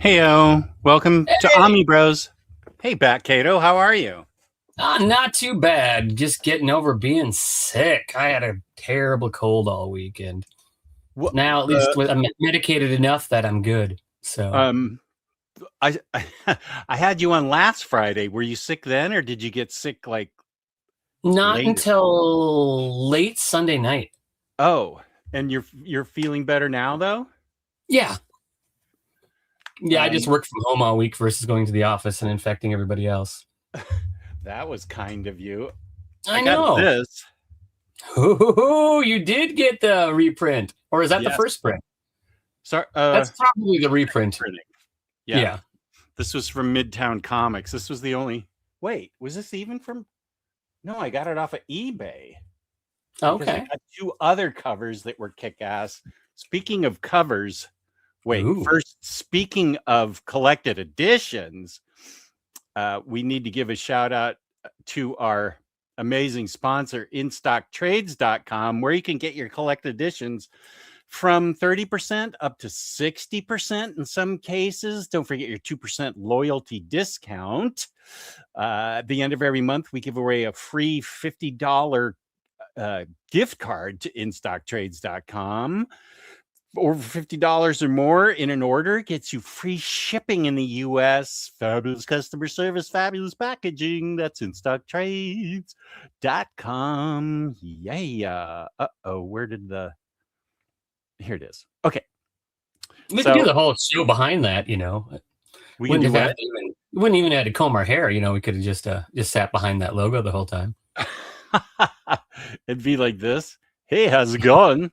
Heyo, welcome to Hey, OmniBros. Hey, Bat Cato, how are you? not too bad. Just getting over being sick. I had a terrible cold all weekend. What? Now at least I'm medicated enough that I'm good. So Um, I I had you on last Friday. Were you sick then, or did you get sick like not later? until late Sunday night. Oh, and you're feeling better now, though. Yeah. Yeah, I just Um, worked from home all week versus going to the office and infecting everybody else. that was kind of you. I I got know. this. Ooh, you did get the reprint. Or is that the Yes. first print? Sorry. That's probably the reprint. Printing. Yeah. Yeah. This was from Midtown Comics. This was the only. Wait, was this even from? No, I got it off of eBay. Because I Okay. got two other covers that were kick-ass. Speaking of covers, wait, Ooh. first, speaking of collected editions, we need to give a shout out to our amazing sponsor, InStockTrades.com, where you can get your collected editions from 30% up to 60% in some cases. Don't forget your 2% loyalty discount. At the end of every month, we give away a free $50 gift card to InStockTrades.com. Over $50 or more in an order gets you free shipping in the US. Fabulous customer service, fabulous packaging. That's InStockTrades.com. Yeah. Uh-oh, where did the... Here it is. Okay. We could So do the whole show behind that, you know. we can do what? We wouldn't even have to comb our hair, you know. We could have just sat behind that logo the whole time. It'd be like this. Hey, how's it going?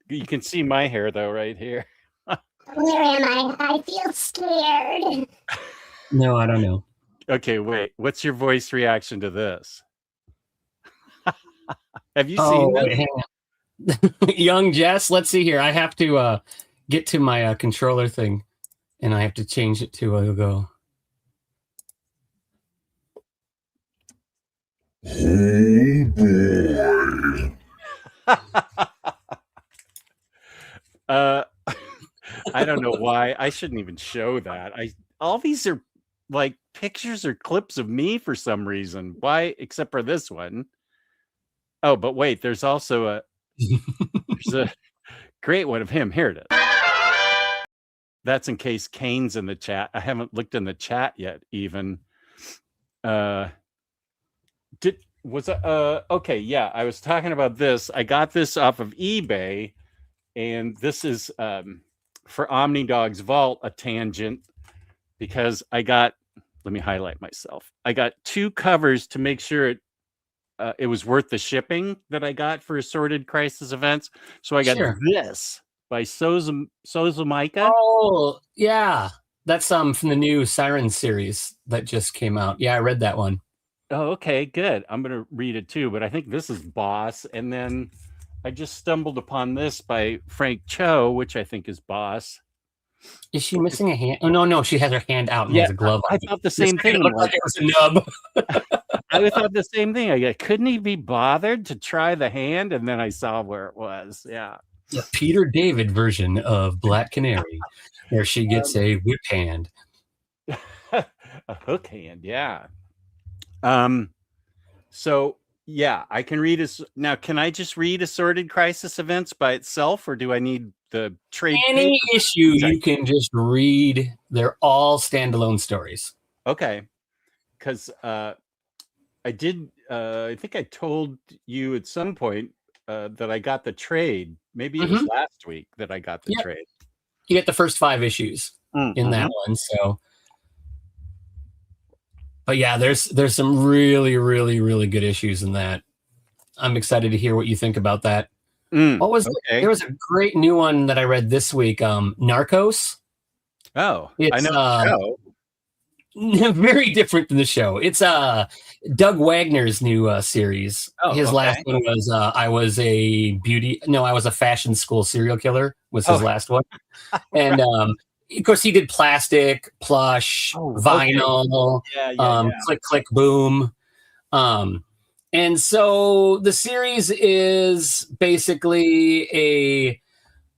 You can see my hair though, right here. Where am I? I feel scared. No, I don't know. Okay, wait. What's your voice reaction to this? Have you seen this? Wait, hang on. Young Jess, let's see here. I have to get to my controller thing, and I have to change it to a go. Oh boy. I don't know why. I shouldn't even show that. All these are like pictures or clips of me for some reason. Why, except for this one? Oh, but wait, there's also there's a great one of him. Here it is. That's in case Kane's in the chat. I haven't looked in the chat yet, even. Okay, yeah, I was talking about this. I got this off of eBay, and this is for OmniDog's Vault, a tangent, because I got, let me highlight myself. I got two covers to make sure it was worth the shipping that I got for Assorted Crisis Events. So I got this by Sozumika. Oh, yeah. That's from the new Siren series that just came out. Yeah, I read that one. Oh, okay, good. I'm going to read it too, but I think this is Boss. And then I just stumbled upon this by Frank Cho, which I think is Boss. Is she missing a hand? Oh, no, she has her hand out and has a glove on. I thought the same thing. It looked like it was a nub. I thought the same thing. I go, couldn't he be bothered to try the hand? And then I saw where it was. Yeah. The Peter David version of Black Canary, where she gets a whip hand. A hook hand, yeah. So yeah, I can read now. Can I just read Assorted Crisis Events by itself, or do I need the trade? Any issue you can just read. They're all standalone stories. Okay, because I did. I think I told you at some point that I got the trade. Maybe it was last week that I got the trade. You get the first 5 issues in that one. So, but yeah, there's some really, really, really good issues in that. I'm excited to hear what you think about that. What was there was a great new one that I read this week, Narcos. Oh, it's, I know. Very different than the show. It's Doug Wagner's new series. His last one was I was a fashion school serial killer was his last one. And of course he did plastic, plush, vinyl, click click boom. And so the series is basically a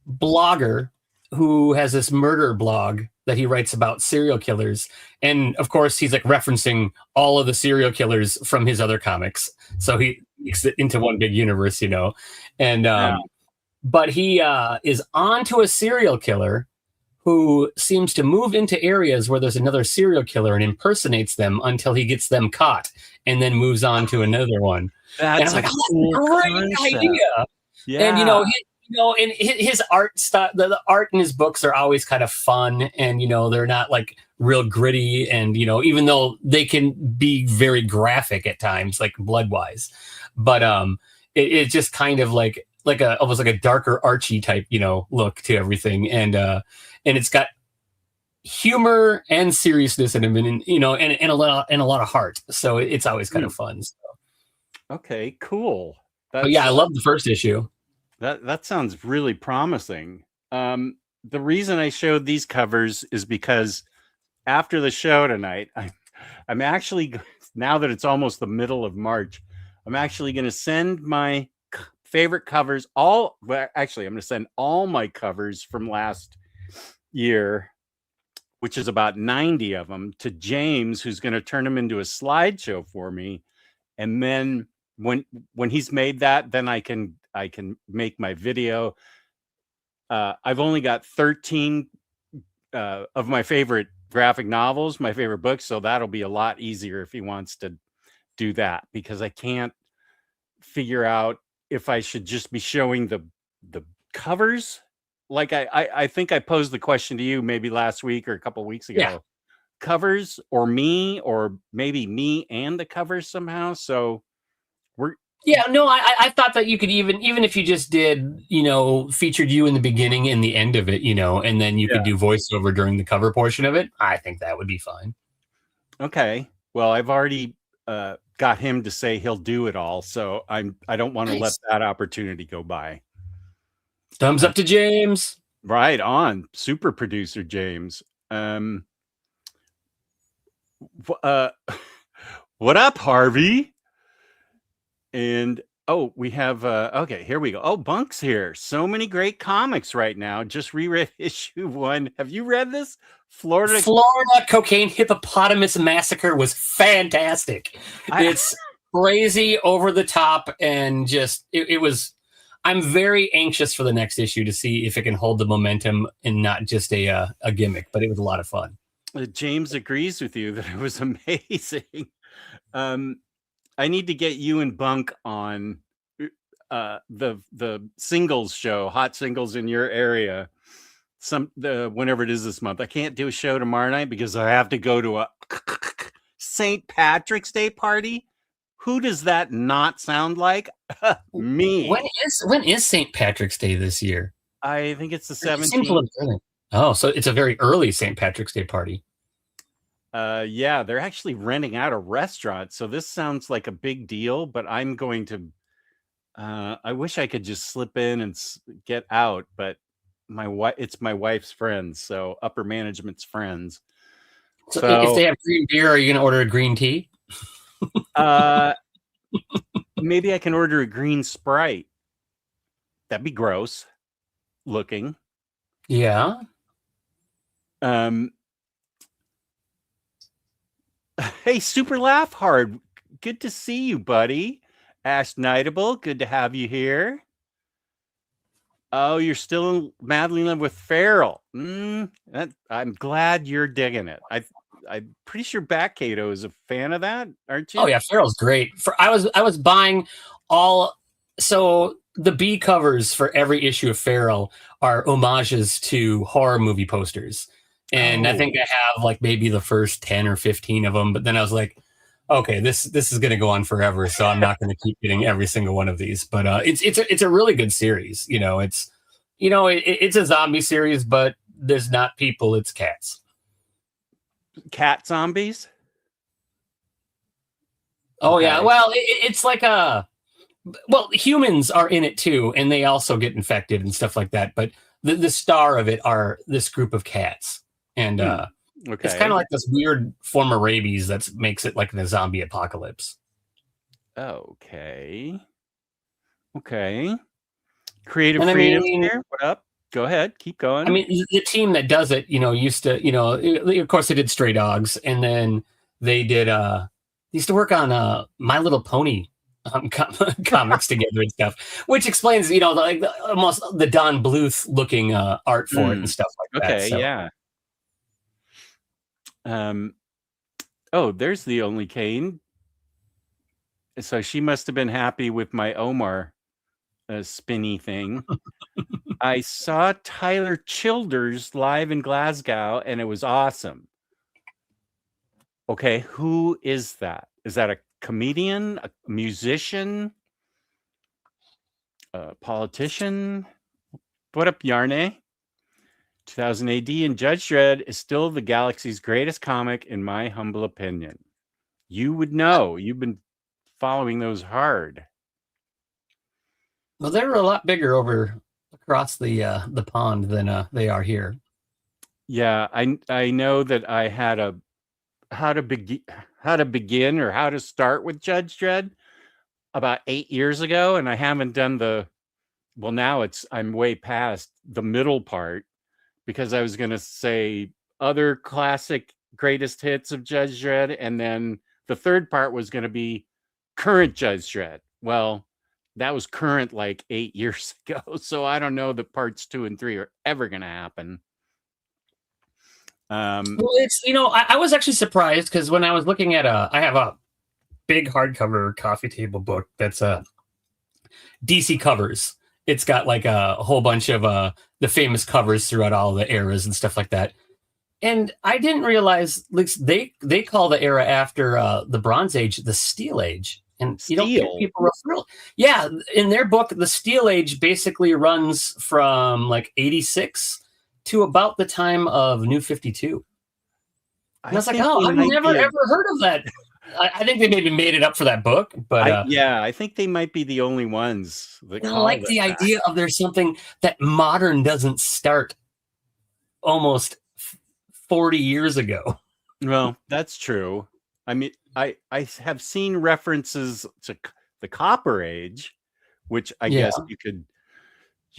blogger who has this murder blog that he writes about serial killers. And of course, he's like referencing all of the serial killers from his other comics. So he makes it into one big universe, you know. And but he is onto a serial killer who seems to move into areas where there's another serial killer and impersonates them until he gets them caught, and then moves on to another one. That's and I'm a like, cool great concept. idea. Yeah. And and his art style, the art in his books are always kind of fun, and they're not like real gritty, and even though they can be very graphic at times, like blood wise, but it's just kind of like almost like a darker Archie type look to everything, and it's got humor and seriousness in him, and a lot of heart. So it's always kind of fun. So. Okay, cool. But yeah, I love the first issue. That sounds really promising. The reason I showed these covers is because after the show tonight, I'm actually, now that it's almost the middle of March, I'm actually going to send my favorite covers. I'm going to send all my covers from last year, which is about 90 of them, to James, who's going to turn them into a slideshow for me. And then when he's made that, then I can make my video. I've only got 13 of my favorite graphic novels, my favorite books, so that'll be a lot easier if he wants to do that, because I can't figure out if I should just be showing the covers. Like I think I posed the question to you maybe last week or a couple weeks ago. Yeah. Covers or me, or maybe me and the covers somehow. So I thought that you could even if you just did, featured you in the beginning and the end of it, and then you could do voiceover during the cover portion of it. I think that would be fine. Okay. Well, I've already got him to say he'll do it all, so I don't want to let that opportunity go by. Thumbs up to James. Right on, super producer James. What up, Harvey? And we have okay, here we go. Oh, Bunk's here. So many great comics right now. Just reread issue 1. Have you read this? Florida Cocaine Hippopotamus Massacre was fantastic. It's crazy, over the top, and just it was. I'm very anxious for the next issue to see if it can hold the momentum and not just a gimmick, but it was a lot of fun. James agrees with you that it was amazing. I need to get you and Bunk on the singles show, hot singles in your area. Whenever it is this month. I can't do a show tomorrow night because I have to go to a St. Patrick's Day party. Who does that not sound like? Me. When is St. Patrick's Day this year? I think it's the 17th. Oh, so it's a very early St. Patrick's Day party. Yeah, they're actually renting out a restaurant, so this sounds like a big deal, but I'm going to I wish I could just slip in and get out, but it's my wife's friends, so upper management's friends. So if they have green beer, are you going to order a green tea? Maybe I can order a green Sprite. That'd be gross looking. Yeah. Hey, Super Laugh Hard. Good to see you, buddy. Ash Nightable, good to have you here. Oh, you're still madly in love with Farrell. I'm glad you're digging it. I'm pretty sure Backcato is a fan of that, aren't you? Oh yeah, Farrell's great. I was buying all. So the B covers for every issue of Farrell are homages to horror movie posters. And I think I have like maybe the first 10 or 15 of them, but then I was like, okay, this is going to go on forever, so I'm not going to keep getting every single one of these. But it's a really good series. It's a zombie series, but there's not people, it's cats. Cat zombies? Oh okay. Yeah, well, it's like humans are in it too, and they also get infected and stuff like that. But the star of it are this group of cats. And it's kind of like this weird form of rabies that makes it like a zombie apocalypse. Okay. Creative here. What up? Go ahead. Keep going. I mean, the team that does it, used to, of course they did Stray Dogs, and then they did, they used to work on My Little Pony comics together and stuff, which explains, almost the Don Bluth looking art for it and stuff like that. Okay, So. yeah. Oh, there's the only Kane. So she must have been happy with my Omar spinny thing. I saw Tyler Childers live in Glasgow, and it was awesome. Okay, who is that? Is that a comedian, a musician, a politician? What up, Yarne? 2000 AD and Judge Dredd is still the galaxy's greatest comic, in my humble opinion. You would know. You've been following those hard. Well, they were a lot bigger across the pond than they are here. Yeah, I know that I had a how to begin or how to start with Judge Dredd about 8 years ago, and I haven't done now I'm way past the middle part, because I was going to say other classic greatest hits of Judge Dredd, and then the third part was going to be current Judge Dredd. Well, that was current like 8 years ago, so I don't know that parts 2 and 3 are ever going to happen. Well, it's I was actually surprised, because when I was looking at I have a big hardcover coffee table book that's DC covers. It's got like a whole bunch of the famous covers throughout all the eras and stuff like that. And I didn't realize they call the era after the Bronze Age the Steel Age. And you don't hear people refer. Yeah, in their book, the Steel Age basically runs from like 86 to about the time of New 52. And I was like, I've never ever heard of that. I think they maybe made it up for that book, but I think they might be the only ones that I like the idea of there's something that modern doesn't start almost 40 years ago. Well, that's true. I mean, I have seen references to the Copper Age, which I guess you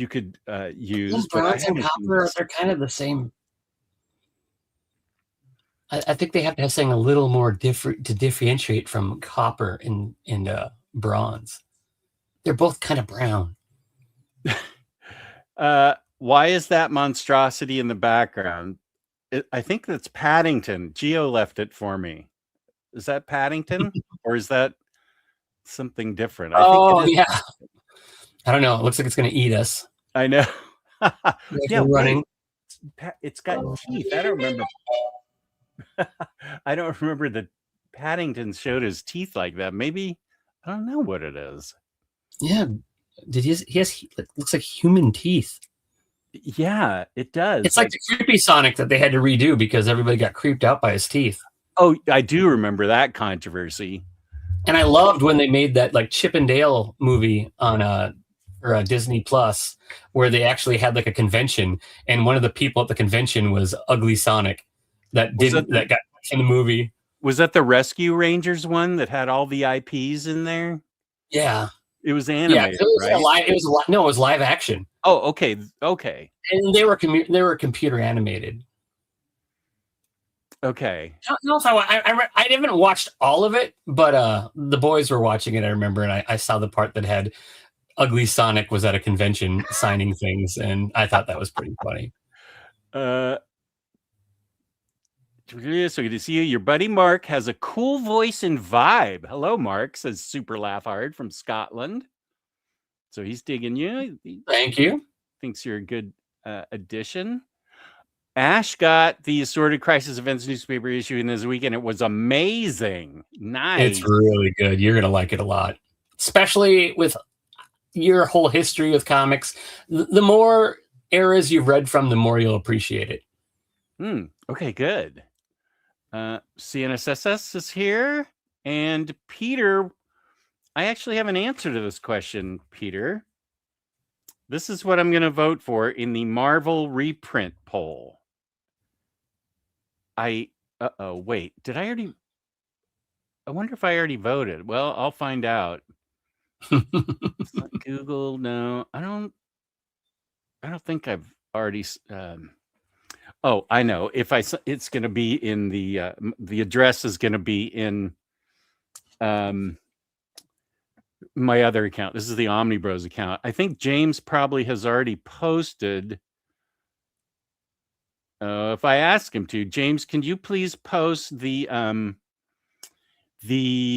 could use. Bronze and copper, they're kind of the same. I think they have to have something a little more different to differentiate from copper and bronze. They're both kind of brown. Why is that monstrosity in the background? I think that's Paddington. Geo left it for me. Is that Paddington or is that something different? Yeah. I don't know. It looks like it's going to eat us. I know. Yeah, running. It's got teeth. I don't remember. I don't remember that Paddington showed his teeth like that. Maybe I don't know what it is. Yeah, it looks like human teeth. Yeah, it does. It's like the creepy Sonic that they had to redo because everybody got creeped out by his teeth. Oh, I do remember that controversy. And I loved when they made that like Chip and Dale movie on Disney Plus, where they actually had like a convention, and one of the people at the convention was Ugly Sonic. That got in the movie. Was that the Rescue Rangers one that had all the IPs in there? Yeah, it was animated. Yeah, it was live action. Oh, okay. And they were computer animated. Okay. I don't know if I haven't watched all of it, but the boys were watching it. I remember, and I saw the part that had Ugly Sonic was at a convention signing things, and I thought that was pretty funny. So good to see you. Your buddy Mark has a cool voice and vibe. Hello, Mark, says Super Laugh Hard from Scotland. So he's digging you. Thank you. Thinks you're a good addition. Ash got the Assorted Crisis Events newspaper issue in this weekend. It was amazing. Nice. It's really good. You're going to like it a lot, especially with your whole history with comics. The more eras you've read from, the more you'll appreciate it. Okay, good. CNSSS is here. And Peter, I actually have an answer to this question, Peter. This is what I'm going to vote for in the Marvel reprint poll. Wait, did I already? I wonder if I already voted. Well, I'll find out. It's not Google. No, I don't think I've already. Oh, I know. It's going to be in the address is going to be in my other account. This is the OmniBros account. I think James probably has already posted. If I ask him to, James, can you please post the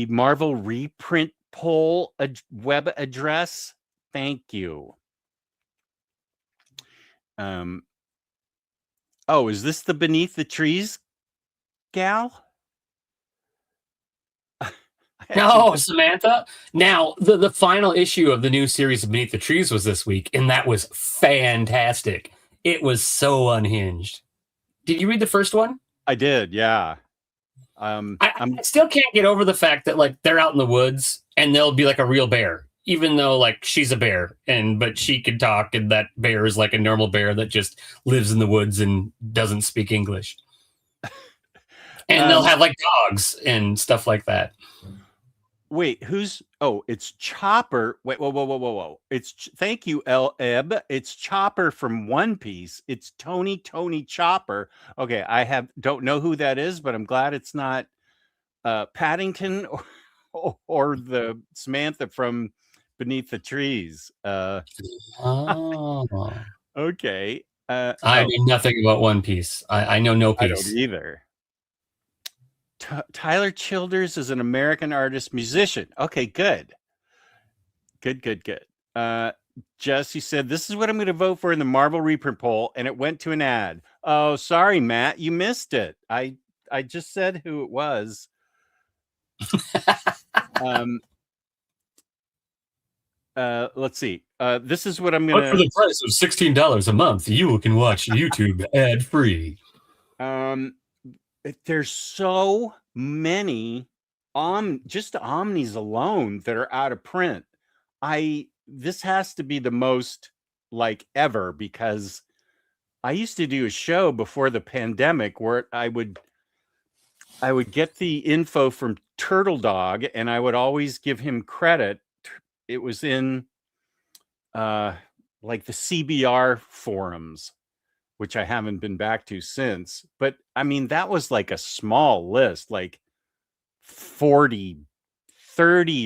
Marvel reprint poll web address? Thank you. Oh, is this the Beneath the Trees gal? No, Samantha. Now, the final issue of the new series of Beneath the Trees was this week, and that was fantastic. It was so unhinged. Did you read the first one? I did, yeah. I still can't get over the fact that like they're out in the woods and they'll be like a real bear, even though like she's a bear but she can talk, and that bear is like a normal bear that just lives in the woods and doesn't speak English. And they'll have like dogs and stuff like that. Wait, it's Chopper. Wait, whoa. Thank you, Eb. It's Chopper from One Piece. It's Tony Chopper. Okay, don't know who that is, but I'm glad it's not Paddington or the Samantha from Beneath the Trees. Oh. Okay. I know nothing about One Piece. I know no piece. I don't either. Tyler Childers is an American artist, musician. Okay, good. Jesse said, this is what I'm going to vote for in the Marvel reprint poll, and it went to an ad. Oh, sorry, Matt, you missed it. I just said who it was. Let's see. This is what I'm going to... For the price of $16 a month, you can watch YouTube ad-free. There's so many just Omnis alone that are out of print. This has to be the most like ever, because I used to do a show before the pandemic where I would get the info from Turtle Dog and I would always give him credit. It was in like the CBR forums, which I haven't been back to since. But I mean, that was like a small list, like 30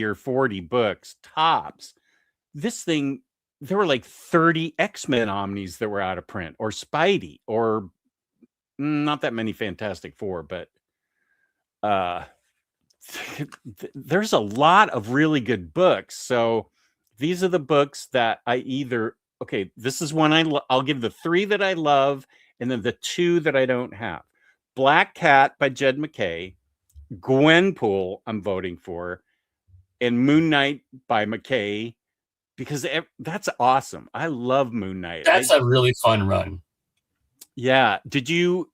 or 40 books tops. This thing, there were like 30 X-Men Omnis that were out of print, or Spidey, or not that many Fantastic Four, but there's a lot of really good books. So these are the books that I either... Okay, this is one I'll give the 3 that I love, and then the 2 that I don't have. Black Cat by Jed MacKay, Gwenpool I'm voting for, and Moon Knight by MacKay, because that's awesome. I love Moon Knight. That's a really fun run. Yeah. Did you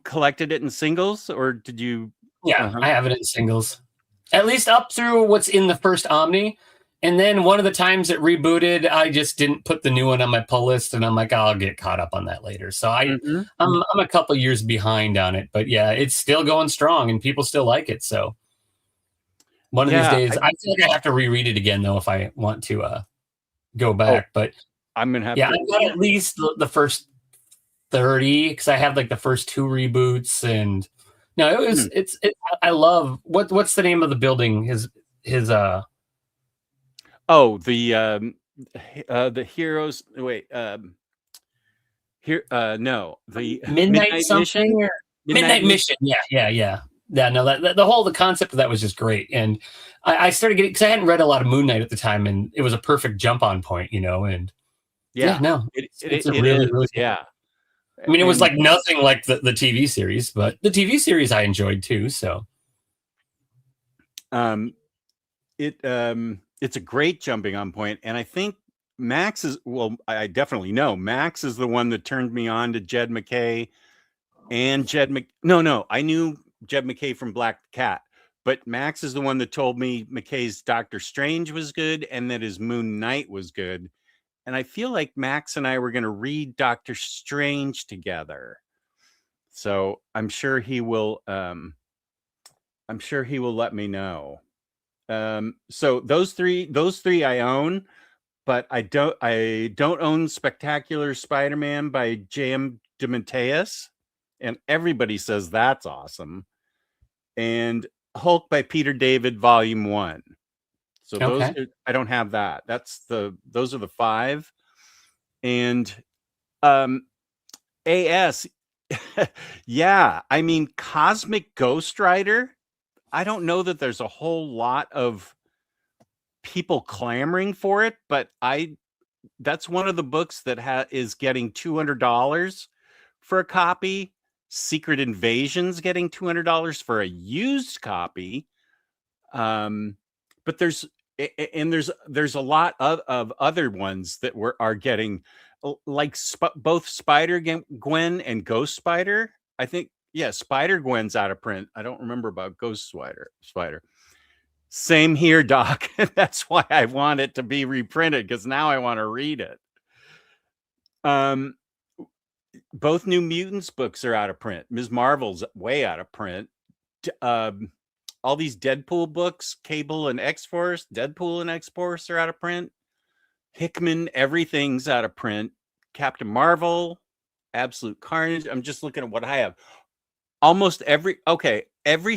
collected it in singles, or did you? Yeah, I have it in singles. At least up through what's in the first Omni. And then one of the times it rebooted, I just didn't put the new one on my pull list, and I'm like, I'll get caught up on that later. So I'm a couple years behind on it, but yeah, it's still going strong, and people still like it. So one of these days, I feel like I have to reread it again though if I want to go back. But I'm gonna have. Yeah, I've got at least the first 30 because I have like the first 2 reboots, and no, it was I love what's the name of the building? His Oh, the heroes. Wait, here. No, the Midnight something. Mission? Midnight Mission. Yeah. No, the concept of that was just great, and I started getting, because I hadn't read a lot of Moon Knight at the time, and it was a perfect jump on point, and it's a really cool. Yeah. I mean, it was like nothing like the TV series, but the TV series I enjoyed too. So, it's a great jumping on point, and I think Max is, well, I definitely know Max is the one that turned me on to Jed MacKay and No, I knew Jed MacKay from Black Cat, but Max is the one that told me McKay's Doctor Strange was good and that his Moon Knight was good. And I feel like Max and I were going to read Doctor Strange together. So I'm sure he will let me know. So those three I own, but I don't own Spectacular Spider-Man by J.M. DeMatteis, and everybody says that's awesome. And Hulk by Peter David, Volume 1. So those I don't have that. Those are the 5. And AS, yeah, I mean, Cosmic Ghost Rider, I don't know that there's a whole lot of people clamoring for it, but that's one of the books that is getting $200 for a copy. Secret Invasion's getting $200 for a used copy. But there's a lot of other ones that are getting, like both Spider-Gwen and Ghost Spider. I think, yeah, Spider-Gwen's out of print. I don't remember about Ghost Spider. Same here, Doc. That's why I want it to be reprinted, because now I want to read it. Both New Mutants books are out of print. Ms. Marvel's way out of print. All these Deadpool books, Cable and X-Force, Deadpool and X-Force are out of print. Hickman, everything's out of print. Captain Marvel, Absolute Carnage. I'm just looking at what I have. Almost every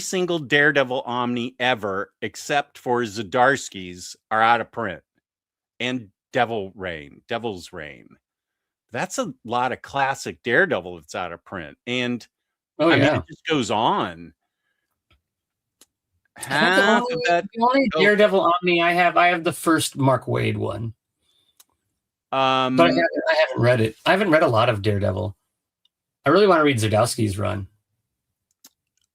single Daredevil Omni ever, except for Zdarsky's, are out of print. And Devil's Reign. That's a lot of classic Daredevil that's out of print. And I mean, it just goes on. The only Daredevil Omni I have the first Mark Waid one. But I haven't read it. I haven't read a lot of Daredevil. I really want to read Zdarsky's run.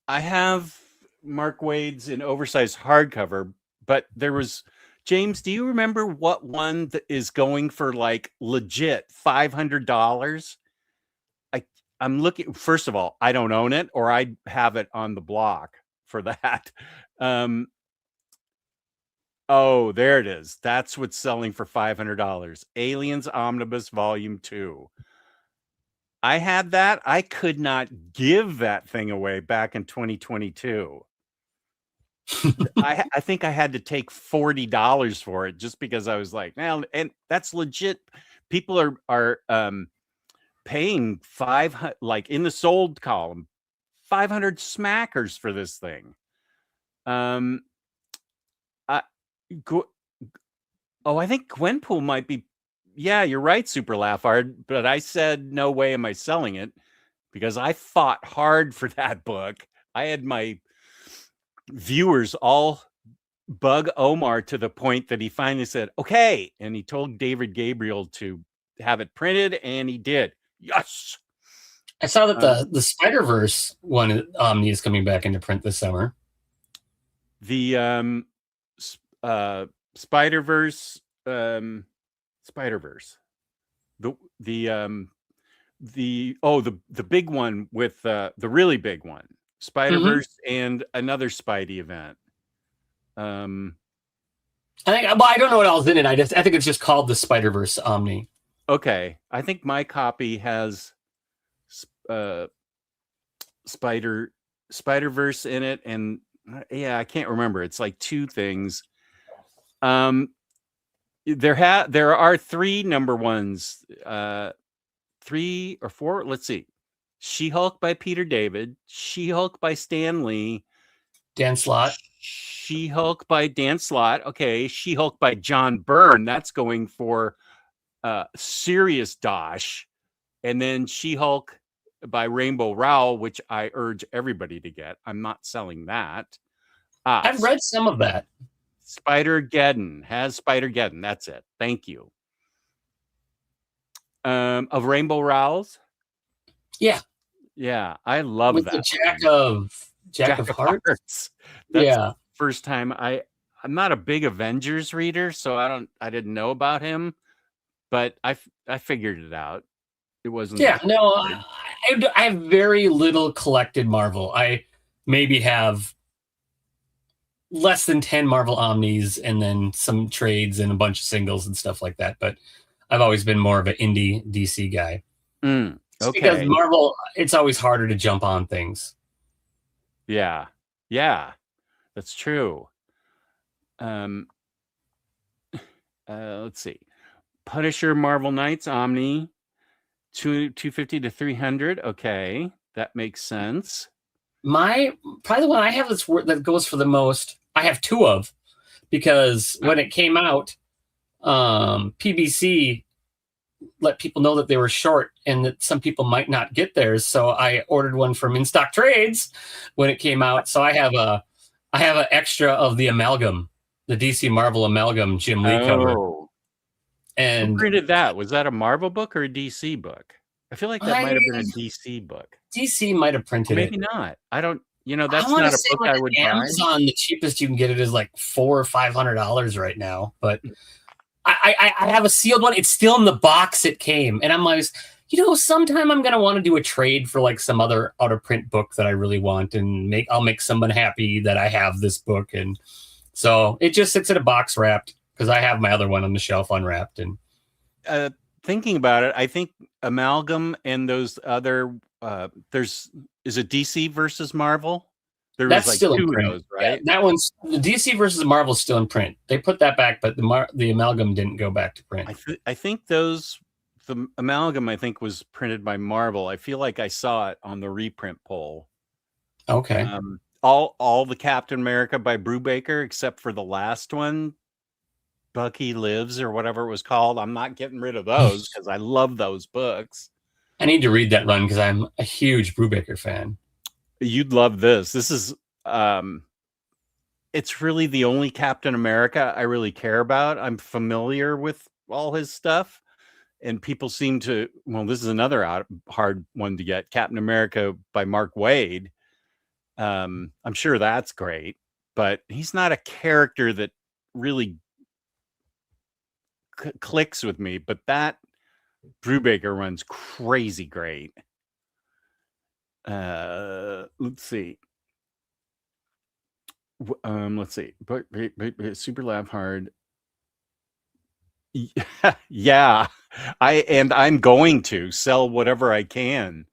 I have Mark Waid's in oversized hardcover, but there was, James, do you remember what one that is going for like legit $500? I'm looking, first of all, I don't own it, or I have it on the block for that. Oh, there it is. That's what's selling for $500. Aliens Omnibus Volume 2. I had that. I could not give that thing away back in 2022. I think I had to take $40 for it just because I was like, well, and that's legit. People are paying 500, like in the sold column, 500 smackers for this thing. I think Gwenpool might be. Yeah, you're right, Super Laughard. But I said, no way am I selling it, because I fought hard for that book. I had my viewers all bug Omar to the point that he finally said, okay. And he told David Gabriel to have it printed, and he did. Yes. I saw that the Spider-Verse one Omni is coming back into print this summer. The Spider-Verse, the big one with the really big one, Spider-Verse, and another Spidey event. I don't know what else in it. I think it's just called the Spider-Verse Omni. Okay, I think my copy has Spider-Verse in it, and yeah, I can't remember. It's like 2 things. There are 3 number ones, 3 or 4. Let's see. She-Hulk by Peter David, She-Hulk by Stan Lee, Dan Slott, She-Hulk by Dan Slott. Okay, She-Hulk by John Byrne. That's going for serious dosh. And then She-Hulk by Rainbow Rowell, which I urge everybody to get. I'm not selling that. I've read some of that. Spider-Geddon has Spider-Geddon. That's it. Thank you. Of Rainbow Rowell's. Yeah, I love with that. The Jack of Hearts. That's the first time I'm not a big Avengers reader, so I didn't know about him, but I figured it out. It wasn't. Yeah, no, I have very little collected Marvel. I maybe have less than 10 Marvel Omnis and then some trades and a bunch of singles and stuff like that. But I've always been more of an indie DC guy. Okay. Because Marvel, it's always harder to jump on things. Yeah, that's true. Let's see. Punisher, Marvel Knights, Omni, 250 to 300. Okay, that makes sense. Probably the one I have that goes for the most. I have two of, because when it came out, PBC let people know that they were short and that some people might not get theirs. So I ordered one from In Stock Trades when it came out. So I have an extra of the Amalgam, the DC Marvel Amalgam Jim Lee cover. And who printed that? Was that a Marvel book or a DC book? I feel like that might have been a DC book. DC might have printed maybe it. Maybe not. I don't. That's not a book I would buy. Amazon, the cheapest you can get it is like $400 or $500 right now. But I have a sealed one. It's still in the box it came, and I'm like, sometime I'm gonna want to do a trade for like some other out of print book that I really want, and I'll make someone happy that I have this book, and so it just sits in a box wrapped because I have my other one on the shelf unwrapped. And thinking about it, I think Amalgam and those other is it DC versus Marvel? That's like still in print, those, right? Yeah, that one's the DC versus Marvel still in print. They put that back, but the Amalgam didn't go back to print. I think the Amalgam was printed by Marvel. I feel like I saw it on the reprint poll. Okay. All the Captain America by Brubaker except for the last one, Bucky Lives or whatever it was called. I'm not getting rid of those because I love those books. I need to read that run because I'm a huge Brubaker fan. You'd love this. This is it's really the only Captain America I really care about. I'm familiar with all his stuff, and people seem to, this is another hard one to get. Captain America by Mark Waid. I'm sure that's great, but he's not a character that really clicks with me, but that Brubaker runs crazy great. Let's see. But Super Laugh Hard. Yeah, I'm going to sell whatever I can.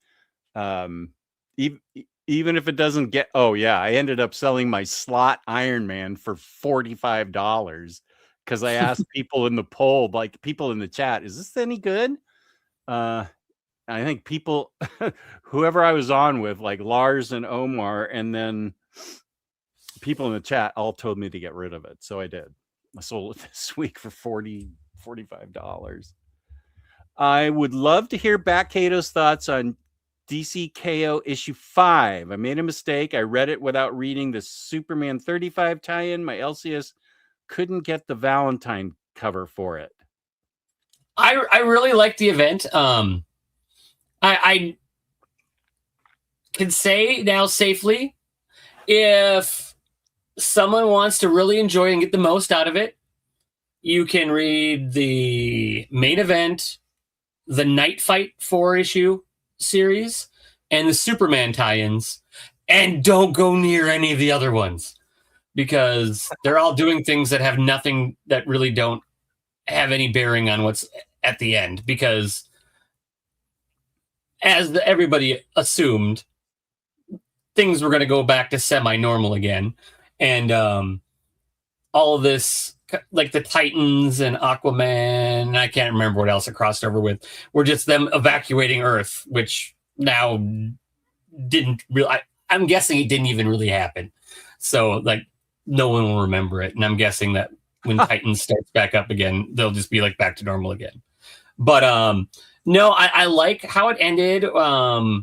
Even if it doesn't get. Oh yeah, I ended up selling my slot Iron Man for $45 because I asked people in the poll, like people in the chat, is this any good? I think people, whoever I was on with, like Lars and Omar, and then people in the chat all told me to get rid of it. So I did. I sold it this week for $45. I would love to hear Backcato's thoughts on DC KO issue 5. I made a mistake. I read it without reading the Superman 35 tie-in. My LCS couldn't get the Valentine cover for it. I really like the event. I can say now safely, if someone wants to really enjoy and get the most out of it, you can read the main event, the Night Fight 4-issue series, and the Superman tie-ins, and don't go near any of the other ones because they're all doing things that have nothing, that really don't have any bearing on what's at the end, because as everybody assumed, things were going to go back to semi-normal again. And all of this, like the Titans and Aquaman, I can't remember what else it crossed over with, were just them evacuating Earth, which now didn't really, I'm guessing it didn't even really happen. So like no one will remember it. And I'm guessing that when Titans starts back up again, they'll just be like back to normal again. But no, I like how it ended. I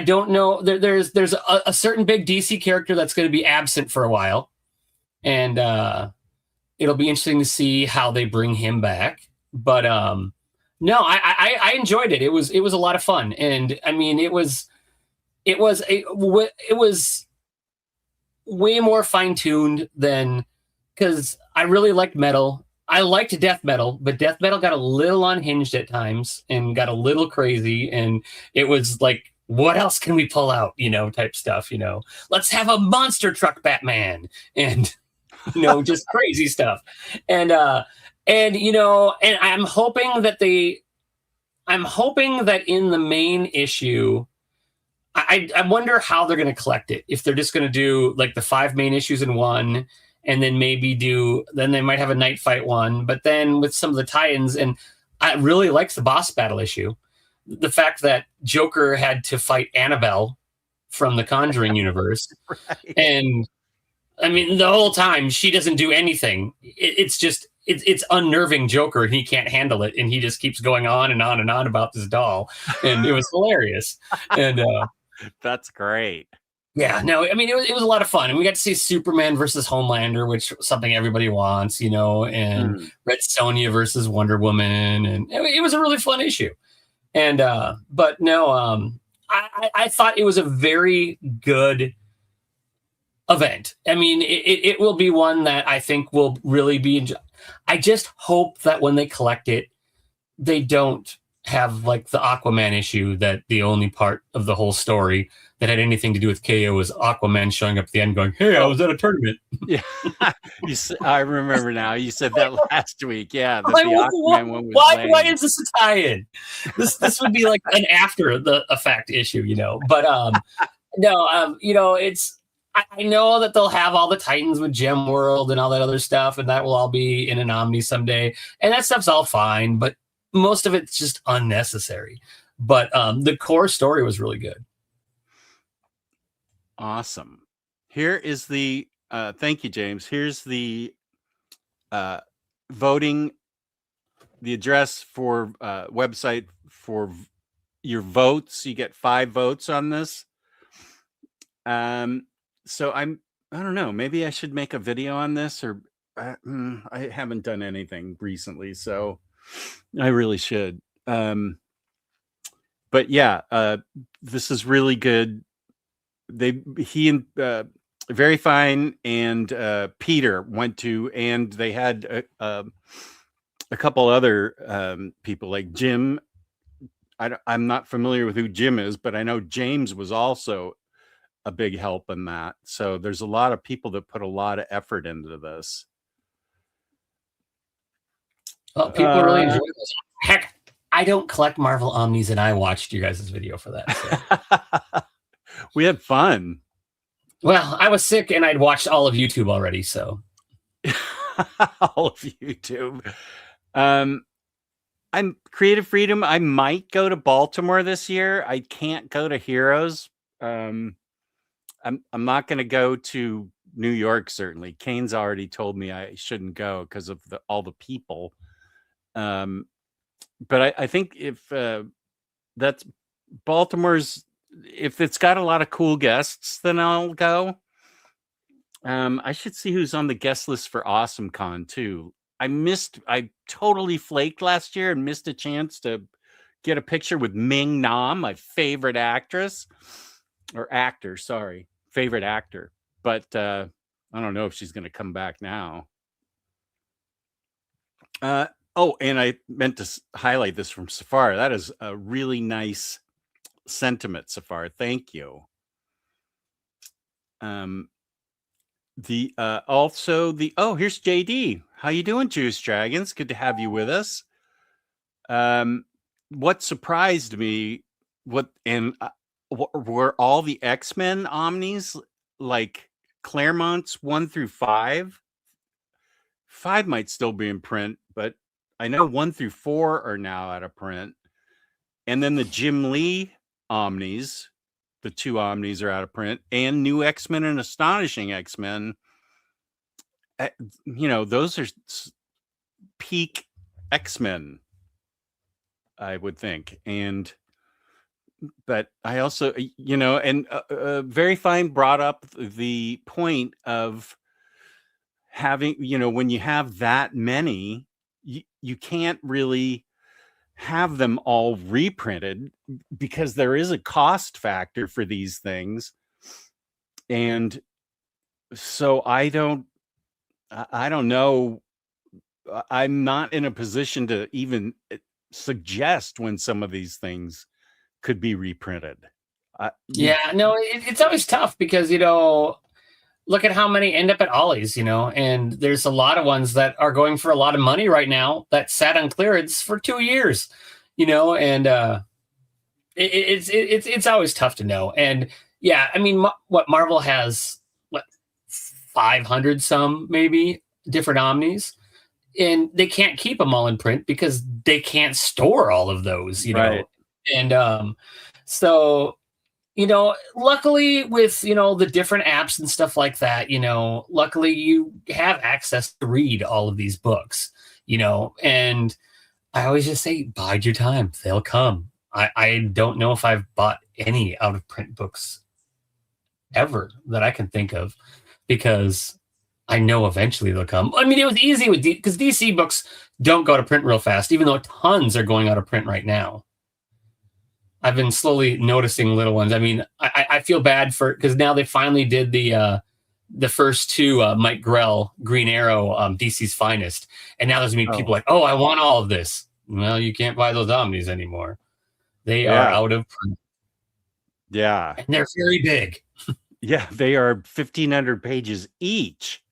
don't know. There's a certain big DC character that's going to be absent for a while, and it'll be interesting to see how they bring him back. But no, I enjoyed it. It was a lot of fun, and I mean, it was way more fine-tuned than, because I really liked metal. I liked death metal, but death metal got a little unhinged at times and got a little crazy. And it was like, what else can we pull out? Type stuff, let's have a monster truck Batman and, just crazy stuff. And I'm hoping that in the main issue, I wonder how they're going to collect it. If they're just going to do like the 5 main issues in one, and then then they might have a night fight one, but then with some of the tie-ins, and I really liked the boss battle issue. The fact that Joker had to fight Annabelle from the Conjuring universe. Right. And I mean, the whole time she doesn't do anything. It's unnerving Joker, and he can't handle it. And he just keeps going on and on and on about this doll. And it was hilarious. And that's great. Yeah, no, I mean, it was a lot of fun. And we got to see Superman versus Homelander, which is something everybody wants, and Red Sonja versus Wonder Woman. And it was a really fun issue. And, but no, I thought it was a very good event. I mean, it will be one that I think will really be enjoyed. I just hope that when they collect it, they don't have like the Aquaman issue, that the only part of the whole story that had anything to do with KO was Aquaman showing up at the end going, "Hey, I was at a tournament." Yeah, I remember now. You said that last week. Yeah, the Aquaman one was why is this a tie-in? This would be like an after the effect issue, But no, it's. I know that they'll have all the Titans with Gem World and all that other stuff, and that will all be in an Omni someday, and that stuff's all fine. But most of it's just unnecessary. But the core story was really good. Awesome. Here is the thank you, James. Here's the voting, the address for website for your votes. You get 5 votes on this. So I don't know, maybe I should make a video on this, or I haven't done anything recently, so I really should. But yeah, this is really good. He and Very Fine and Peter went to, and they had a couple other people like Jim. I'm not familiar with who Jim is, but I know James was also a big help in that. So there's a lot of people that put a lot of effort into this. Well, people really enjoy this. Heck, I don't collect Marvel Omnis, and I watched you guys' video for that. So. We had fun. Well, I was sick, and I'd watched all of YouTube already, so. All of YouTube. I'm Creative Freedom. I might go to Baltimore this year. I can't go to Heroes. I'm not going to go to New York, certainly. Kane's already told me I shouldn't go because of all the people. But I think if that's Baltimore's, if it's got a lot of cool guests, then I'll go. I should see who's on the guest list for Awesome Con too. I totally flaked last year and missed a chance to get a picture with Ming Na, my favorite actress. Or actor, sorry. Favorite actor. But I don't know if she's going to come back now. Oh, and I meant to highlight this from Safar. That is a really nice sentiment, Safar. Thank you. Here's JD. How you doing, Juice Dragons? Good to have you with us. What surprised me, were all the X-Men Omnis, like Claremont's 1 through 5? 5 might still be in print, but I know 1 through 4 are now out of print. And then the Jim Lee Omnis, the 2 Omnis are out of print, and New X-Men and Astonishing X-Men. Those are peak X-Men, I would think. But I also, and Very Fine brought up the point of having, when you have that many, you can't really have them all reprinted because there is a cost factor for these things. And so I don't know. I'm not in a position to even suggest when some of these things could be reprinted. It's always tough because, look at how many end up at Ollie's, and there's a lot of ones that are going for a lot of money right now that sat on clearance for 2 years, and it's always tough to know. And yeah, I mean, what Marvel has, 500 some maybe different Omnis, and they can't keep them all in print because they can't store all of those, Right. And so, luckily with, the different apps and stuff like that, luckily you have access to read all of these books, and I always just say, bide your time. They'll come. I don't know if I've bought any out of print books ever that I can think of, because I know eventually they'll come. I mean, it was easy with because DC books don't go to print real fast, even though tons are going out of print right now. I've been slowly noticing little ones. I mean, I feel bad because now they finally did the first two Mike Grell Green Arrow DC's Finest, and now there's people like, oh, I want all of this. Well, you can't buy those Omnis anymore. They are out of print. Yeah, and they're very big. Yeah, they are 1,500 pages each.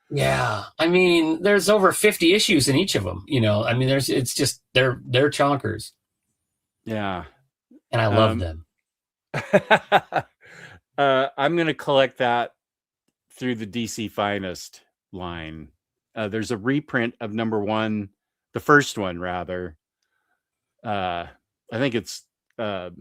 Yeah, I mean, there's over 50 issues in each of them. I mean, it's just they're chonkers. Yeah. And I love them. I'm going to collect that through the DC Finest line. There's a reprint of number 1, the first one, rather. I think it's, what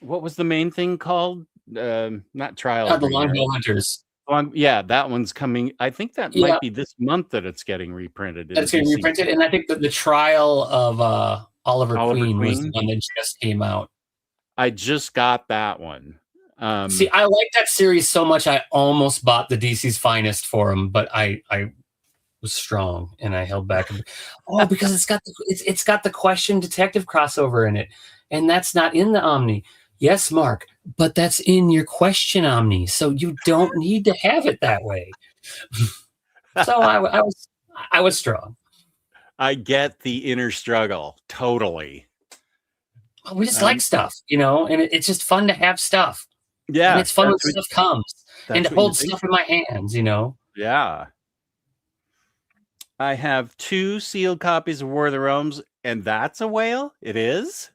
was the main thing called? Not Trial. The Longbow Hunters. Yeah, that one's coming. I think that might be this month that it's getting reprinted. That's getting reprinted. And I think that the Trial of Oliver Queen was the one that just came out. I just got that one. See, I like that series so much. I almost bought the DC's Finest for him, but I was strong and I held back. Because it's got the Question Detective crossover in it, and that's not in the Omni. Yes, Mark, but that's in your Question Omni, so you don't need to have it that way. So I was strong. I get the inner struggle totally. We just like stuff, and it's just fun to have stuff. Yeah, and it's fun when stuff comes, and to hold stuff in my hands. Yeah. I have 2 sealed copies of War of the Realms, and that's a whale. It is.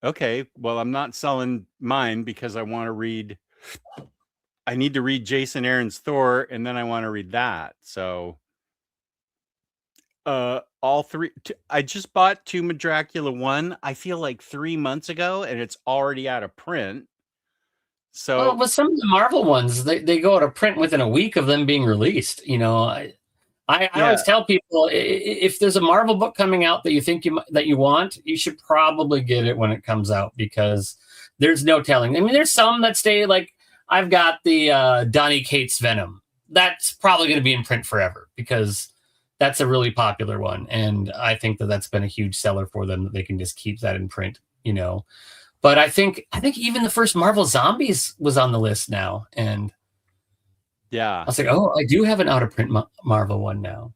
Okay. Well, I'm not selling mine because I want to read. I need to read Jason Aaron's Thor, and then I want to read that. So, all 3. I just bought Tomb of Dracula 1. I feel like 3 months ago, and it's already out of print. So, with some of the Marvel ones, they go out of print within a week of them being released. I always tell people, if there's a Marvel book coming out that you think that you want, you should probably get it when it comes out, because there's no telling. I mean, there's some that stay, like I've got the Donny Cates Venom. That's probably going to be in print forever because that's a really popular one, and I think that's been a huge seller for them, that they can just keep that in print. But I think even the first Marvel Zombies was on the list now, and yeah, I was like, oh, I do have an out of print Marvel one now,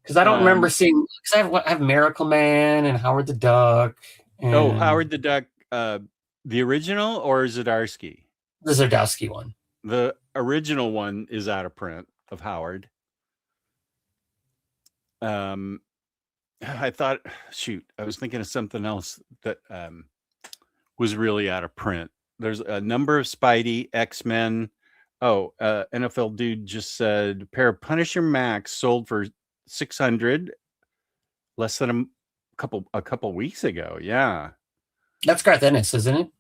because I don't remember seeing. Because I have Miracle Man and Howard the Duck. And Howard the Duck, the original or Zdarsky? The Zdarsky one. The original one is out of print of Howard. I thought, I was thinking of something else that was really out of print. There's a number of Spidey, X-Men. NFL Dude just said a pair of Punisher Max sold for $600 less than a couple weeks ago. Yeah, that's Garth Ennis, isn't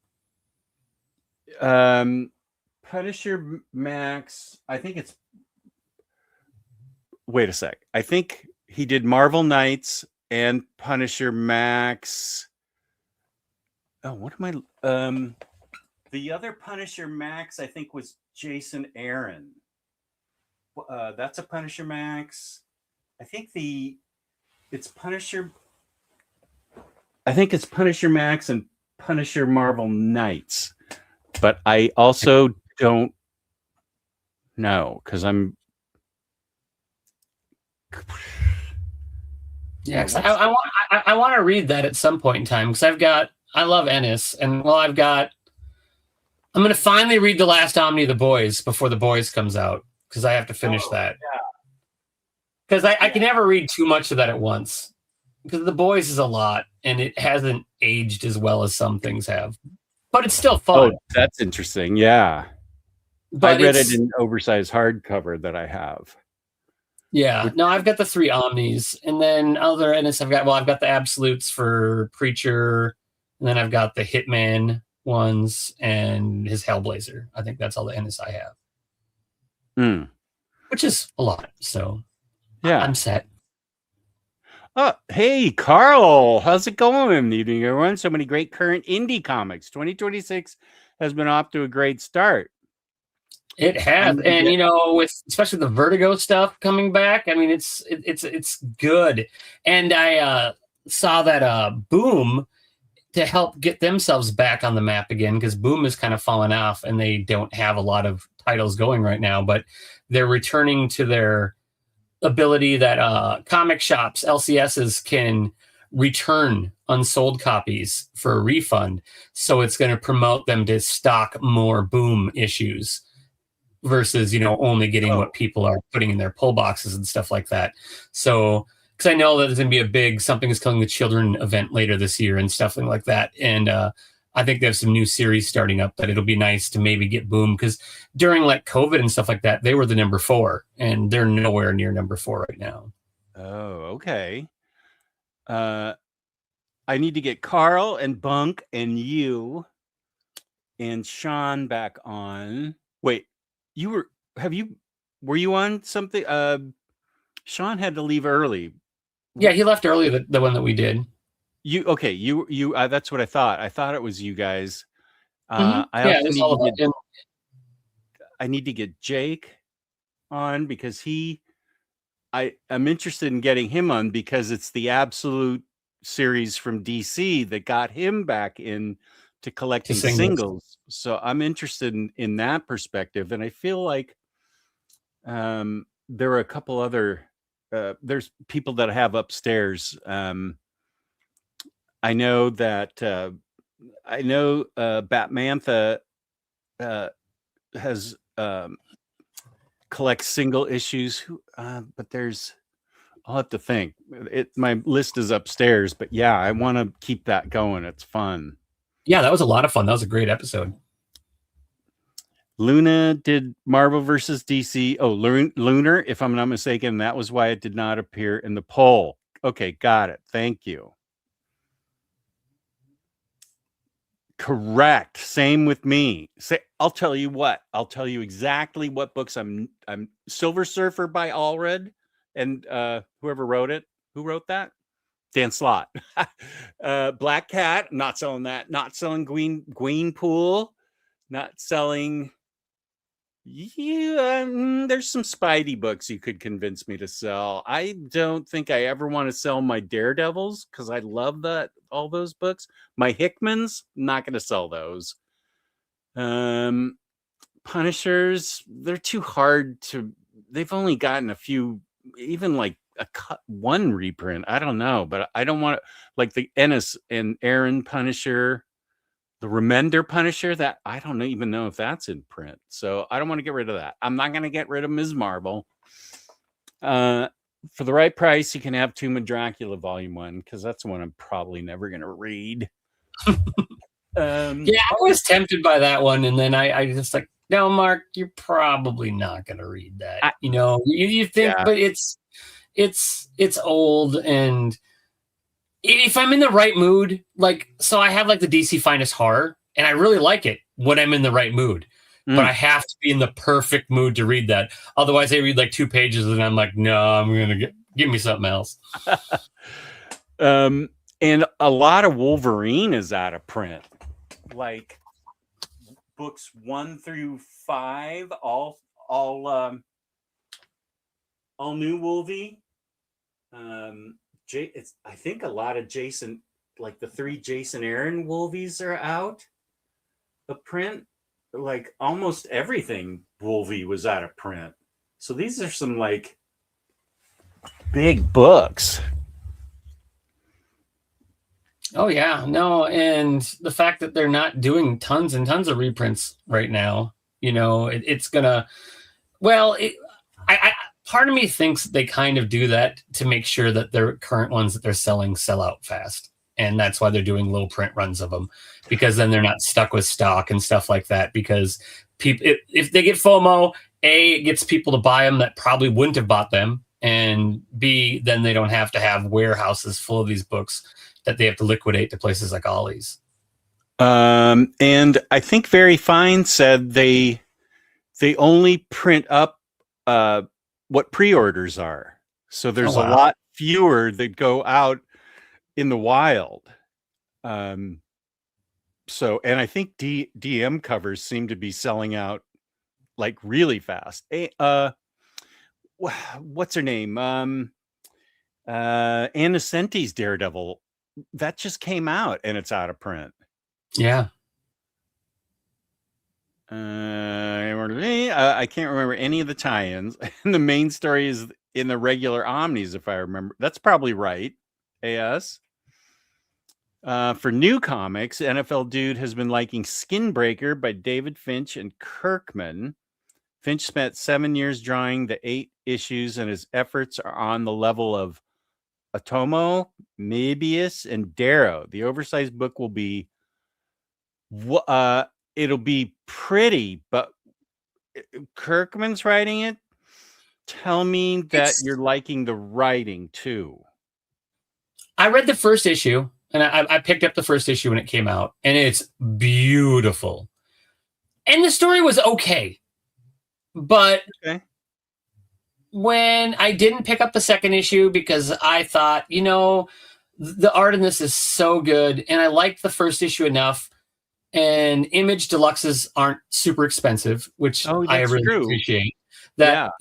it? Punisher Max. I think it's. Wait a sec. I think he did Marvel Knights and Punisher Max. Oh, what am I? The other Punisher Max, I think, was Jason Aaron. That's a Punisher Max. I think it's Punisher. I think it's Punisher Max and Punisher Marvel Knights. But I also don't know because I'm. Yeah, I want to read that at some point in time because I love Ennis, and I'm going to finally read the last Omni of the Boys before The Boys comes out because I have to finish that. Because I can never read too much of that at once because The Boys is a lot and it hasn't aged as well as some things have. but it's still fun. Oh, that's interesting. Yeah. But I read it in oversized hardcover that I have. Yeah, no, I've got the 3 Omnis, and then other NS I've got the Absolutes for Preacher, and then I've got the Hitman ones and his Hellblazer. I think that's all the NS I have, which is a lot. So yeah, I'm set. Oh, hey, Carl, how's it going? Evening, everyone. So many great current indie comics. 2026 has been off to a great start. It has, and you know, with especially the Vertigo stuff coming back, I mean, it's good. And I saw that Boom to help get themselves back on the map again, because Boom is kind of fallen off, and they don't have a lot of titles going right now. But they're returning to their ability that comic shops, LCSs, can return unsold copies for a refund. So it's going to promote them to stock more Boom issues, versus, you know, only getting what people are putting in their pull boxes and stuff like that. So, because I know that there's going to be a big Something is Killing the Children event later this year and stuff like that. And I think they have some new series starting up that it'll be nice to maybe get Boom, because during like COVID and stuff like that, they were the number 4, and they're nowhere near number 4 right now. Oh, okay. I need to get Carl and Bunk and you and Sean back on. Wait. Were you on something? Sean had to leave early. Yeah, he left early, the one that we did. You that's what I thought. I thought it was you guys. I need to get Jake on, because I'm interested in getting him on, because it's the Absolute series from DC that got him back in to collecting singles. So I'm interested in that perspective. And I feel like there are a couple other there's people that I have upstairs. I know that Batmantha has collects single issues, but I'll have to think. My list is upstairs, but yeah, I want to keep that going. It's fun. Yeah, that was a lot of fun. That was a great episode. Luna did Marvel versus DC. Oh, Lunar, if I'm not mistaken. That was why it did not appear in the poll. Okay, got it. Thank you. Correct. Same with me. I'll tell you what. I'll tell you exactly what books I'm Silver Surfer by Allred, and whoever wrote it. Who wrote that? Dan Slott. Black Cat, not selling that. Not selling Gwenpool. Not selling. Yeah, there's some Spidey books you could convince me to sell. I don't think I ever want to sell my Daredevils, because I love all those books. My Hickmans, not going to sell those. Punishers, they're too hard to. They've only gotten a few, even like one reprint. I don't know, but I don't want to, like the Ennis and Aaron Punisher, the Remender Punisher, that I don't even know if that's in print. So I don't want to get rid of that. I'm not going to get rid of Ms. Marvel. For the right price, you can have Tomb of Dracula Volume 1, because that's the one I'm probably never going to read. Yeah, I was tempted by that one, and then I just like, no, Mark, you're probably not going to read that. You think, yeah. But it's old, and if I'm in the right mood, like, so I have like the DC Finest Horror, and I really like it when I'm in the right mood, but I have to be in the perfect mood to read that. Otherwise, I read like 2 pages and I'm like, no, I'm going to give me something else. And a lot of Wolverine is out of print, like books 1 through 5, all new Wolvie. I think a lot of Jason, like the 3 Jason Aaron Wolvies are out of print. Like almost everything Wolvie was out of print. So these are some like big books. Oh yeah, no, and the fact that they're not doing tons and tons of reprints right now, you know, it's gonna. Well, I part of me thinks they kind of do that to make sure that their current ones that they're selling sell out fast, and that's why they're doing low print runs of them, because then they're not stuck with stock and stuff like that. Because people, if they get FOMO, A, it gets people to buy them that probably wouldn't have bought them, and B, then they don't have to have warehouses full of these books that they have to liquidate to places like Ollie's. And I think Very Fine said they only print up what pre-orders are. So there's a lot fewer that go out in the wild. So, and I think DM covers seem to be selling out like really fast. What's her name? Anna Senti's Daredevil. That just came out and it's out of print. Yeah. I can't remember any of the tie-ins. And the main story is in the regular Omnis, if I remember. That's probably right. AS. For new comics, NFL Dude has been liking Skinbreaker by David Finch and Kirkman. Finch spent 7 years drawing the 8 issues, and his efforts are on the level of Atomo, Mebius, and Darrow. The oversized book will be it'll be pretty, but Kirkman's writing it. Tell me that you're liking the writing too. I read the first issue, and I picked up the first issue when it came out, and it's beautiful. And the story was okay. But when I didn't pick up the second issue because I thought, the art in this is so good, and I liked the first issue enough, and Image Deluxes aren't super expensive, which I really appreciate. That,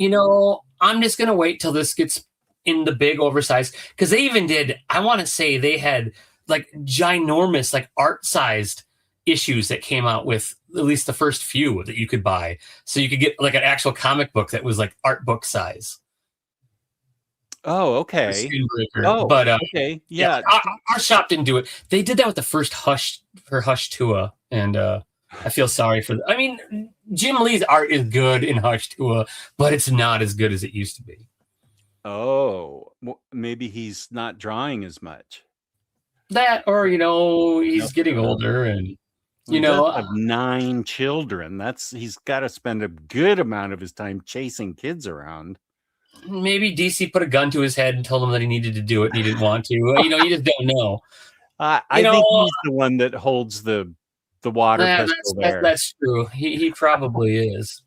I'm just going to wait till this gets in the big oversized, because they even did, I want to say they had like ginormous, like art-sized issues that came out with at least the first few that you could buy. So you could get like an actual comic book that was like art book size. Oh, okay. But okay. Yeah. Our shop didn't do it. They did that with the first Hush Tua, and I feel sorry for them. I mean, Jim Lee's art is good in Hush Tua, but it's not as good as it used to be. Oh, maybe he's not drawing as much. That, or he's getting older, and of 9 children. He's got to spend a good amount of his time chasing kids around. Maybe DC put a gun to his head and told him that he needed to do it and he didn't want to. You just don't know. I think he's the one that holds the water pistol there. That's true. He probably is.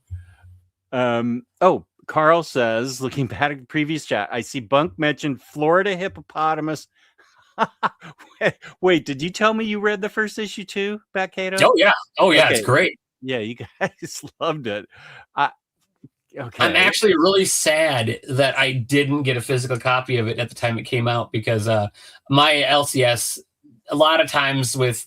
Carl says, looking back at the previous chat, I see Bunk mentioned Florida hippopotamus. Wait, did you tell me you read the first issue too, Backcato? Oh yeah. Okay. It's great. Yeah, you guys loved it. Okay. I'm actually really sad that I didn't get a physical copy of it at the time it came out, because my LCS, a lot of times because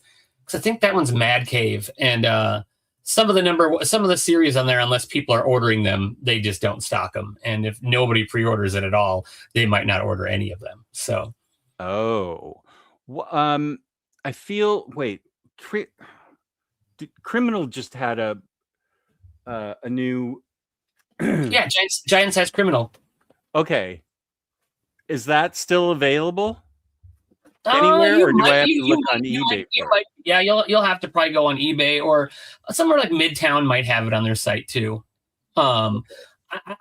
I think that one's Mad Cave, and some of the series on there, unless people are ordering them, they just don't stock them. And if nobody pre-orders it at all, they might not order any of them. So. I feel. Wait, Criminal just had a new. Yeah, Giant Size Criminal. Okay, is that still available anywhere, or do I have to look on eBay? You'll have to probably go on eBay, or somewhere like Midtown might have it on their site too.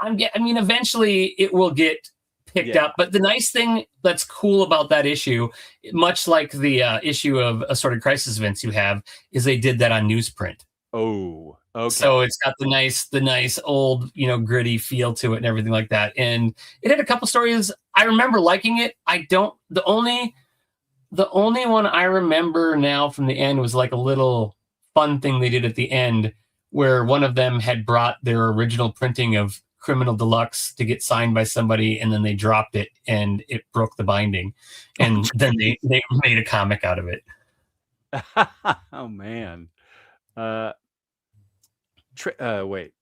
Eventually it will get picked up. But the nice thing that's cool about that issue, much like the issue of Assorted Crisis Events you have, is they did that on newsprint. Oh, okay. So it's got the nice old, gritty feel to it and everything like that. And it had a couple stories. I remember liking it. The only one I remember now from the end was like a little fun thing they did at the end, where one of them had brought their original printing of Criminal Deluxe to get signed by somebody, and then they dropped it and it broke the binding, and then they made a comic out of it. Oh man. Wait,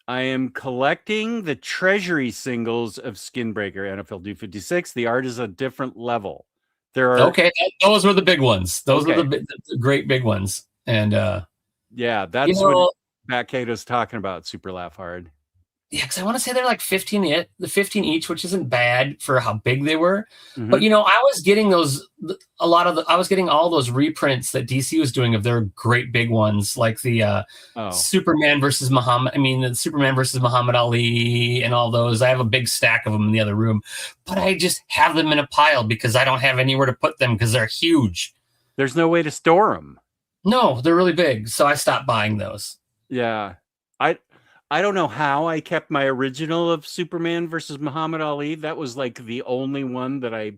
I am collecting the Treasury singles of Skinbreaker NFL Dude 56. The art is a different level. There are those were the big ones. Those were the great big ones. And that's what Matt Cato's talking about. Super Laugh Hard. Yeah, because I want to say they're like 15 each, which isn't bad for how big they were. Mhm. But I was getting I was getting all those reprints that DC was doing of their great big ones, like the Superman versus the Superman versus Muhammad Ali and all those. I have a big stack of them in the other room, but I just have them in a pile because I don't have anywhere to put them because they're huge. There's no way to store them. No, they're really big, so I stopped buying those. Yeah. I don't know how I kept my original of Superman versus Muhammad Ali. That was like the only one that I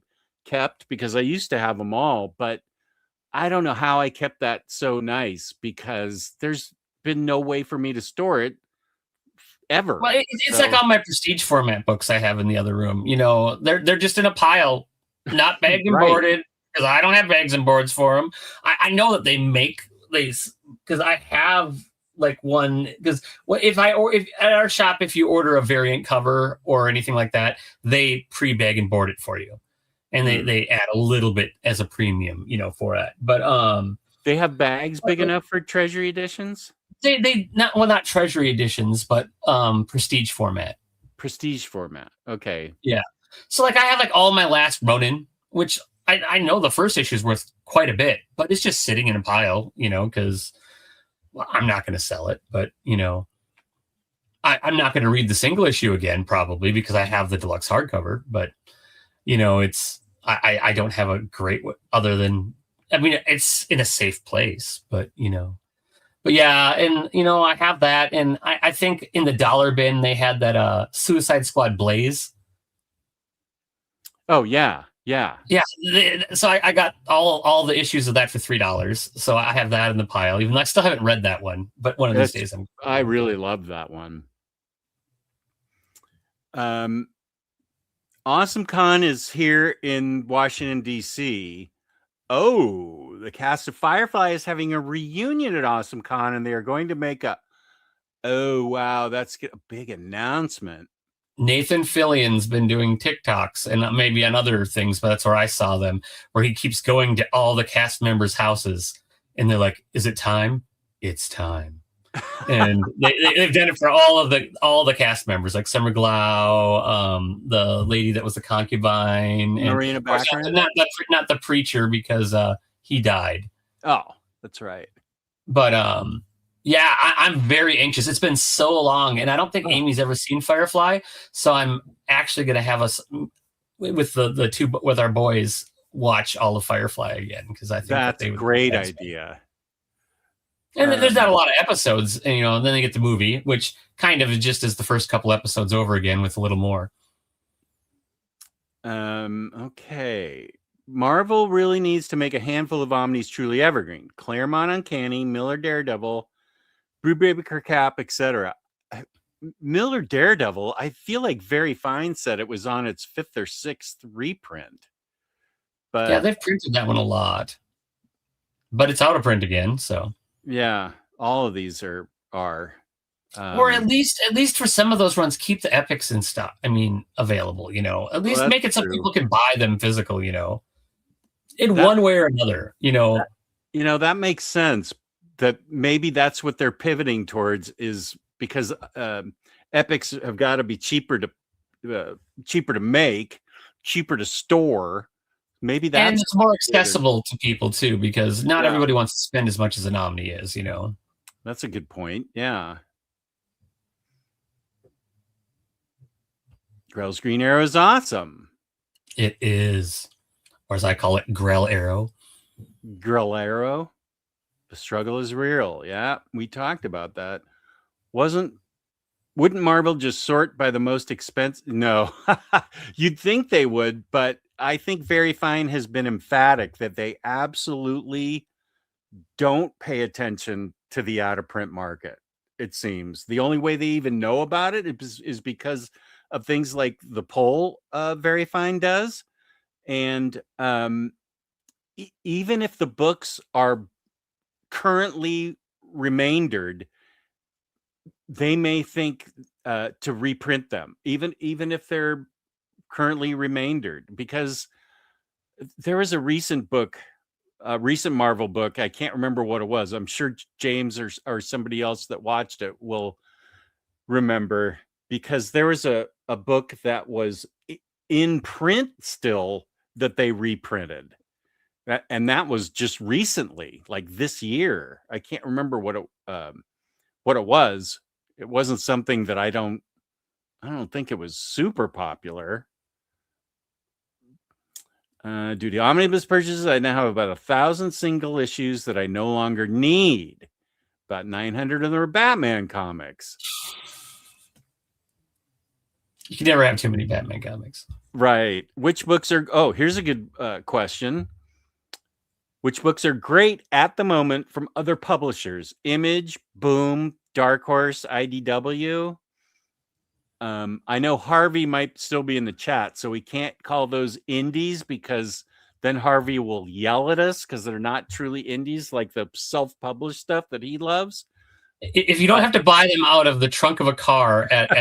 kept because I used to have them all, but I don't know how I kept that so nice because there's been no way for me to store it ever. Well, it's like all my prestige format books I have in the other room. They're just in a pile, not bagged and Right. boarded because I don't have bags and boards for them. I know that they make these because I have like one because if at our shop, if you order a variant cover or anything like that, they pre-bag and board it for you, and they add a little bit as a premium, for it. But they have bags big enough for Treasury editions. They not Treasury editions, but prestige format. Prestige format. Okay. Yeah. So like I have like all my last Ronin, which I know the first issue is worth quite a bit, but it's just sitting in a pile, because I'm not going to sell it, but I'm not going to read the single issue again, probably because I have the deluxe hardcover, but it's, I don't have a great, other than, it's in a safe place, but yeah. And, I have that. And I think in the dollar bin, they had that Suicide Squad Blaze. Oh yeah. Yeah. Yeah. So I got all the issues of that for $3. So I have that in the pile, even though I still haven't read that one, but one of these days I really love that one. Awesome Con is here in Washington, D.C. Oh, the cast of Firefly is having a reunion at Awesome Con, and they are going to make oh, wow, that's a big announcement. Nathan Fillion's been doing TikToks and maybe on other things, but that's where I saw them, where he keeps going to all the cast members' houses, and they're like, "Is it time? It's time." And they've done it for all the cast members, like Summer Glau, the lady that was the concubine, Marina Baccarin? Not the preacher because he died. Oh, that's right. But yeah, I'm very anxious. It's been so long, and I don't think Amy's ever seen Firefly, so I'm actually going to have us with the two with our boys watch all of Firefly again because I think that's a great idea. And there's not a lot of episodes, and then they get the movie, which kind of just is the first couple episodes over again with a little more. Okay. Marvel really needs to make a handful of Omnis truly evergreen. Claremont Uncanny, Miller Daredevil, Brubaker Cap, etc. Miller Daredevil, I feel like Very Fine said it was on its 5th or 6th reprint. But yeah, they've printed that one a lot. But it's out of print again, so. Yeah, all of these are or at least for some of those runs, keep the epics in stock. Available. At least make it so people can buy them physical. In one way or another. That makes sense. That maybe that's what they're pivoting towards is because epics have got to be cheaper to make, cheaper to store. Maybe that's and it's more accessible to people too, because not everybody wants to spend as much as an Omni is, That's a good point. Yeah. Grell's Green Arrow is awesome. It is. Or as I call it, Grell Arrow. Grell Arrow. The struggle is real. Yeah, we talked about that. Wouldn't Marvel just sort by the most expensive? No. You'd think they would, but I think Very Fine has been emphatic that they absolutely don't pay attention to the out-of-print market, it seems. The only way they even know about it is because of things like the poll Very Fine does. And even if the books are currently remaindered, they may think to reprint them, even if they're currently remaindered, because there was a recent Marvel book. I can't remember what it was. I'm sure James or somebody else that watched it will remember. because there was a book that was in print still that they reprinted. And that was just recently, like this year. I can't remember what it was. It wasn't something that I don't think it was super popular. Due to omnibus purchases, I now have about 1,000 single issues that I no longer need. About 900 of them are Batman comics. You can never have too many Batman comics. Right. Which books are... Oh, here's a good question. Which books are great at the moment from other publishers? Image, Boom, Dark Horse, IDW. I know Harvey might still be in the chat, so we can't call those indies because then Harvey will yell at us because they're not truly indies like the self-published stuff that he loves. If you don't have to buy them out of the trunk of a car at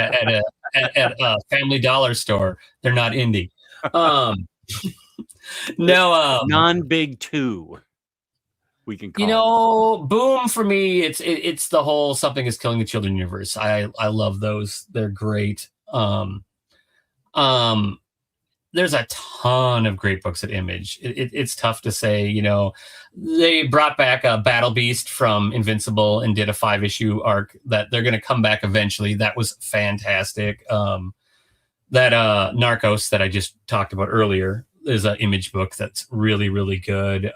a Family Dollar store, they're not indie. No, non-big two. We can call Boom for me. It's the whole Something is Killing the Children universe. I love those. They're great. There's a ton of great books at Image. It's tough to say. They brought back a Battle Beast from Invincible and did a 5-issue arc that they're going to come back eventually. That was fantastic. That Narcos that I just talked about earlier is an Image book that's really, really good.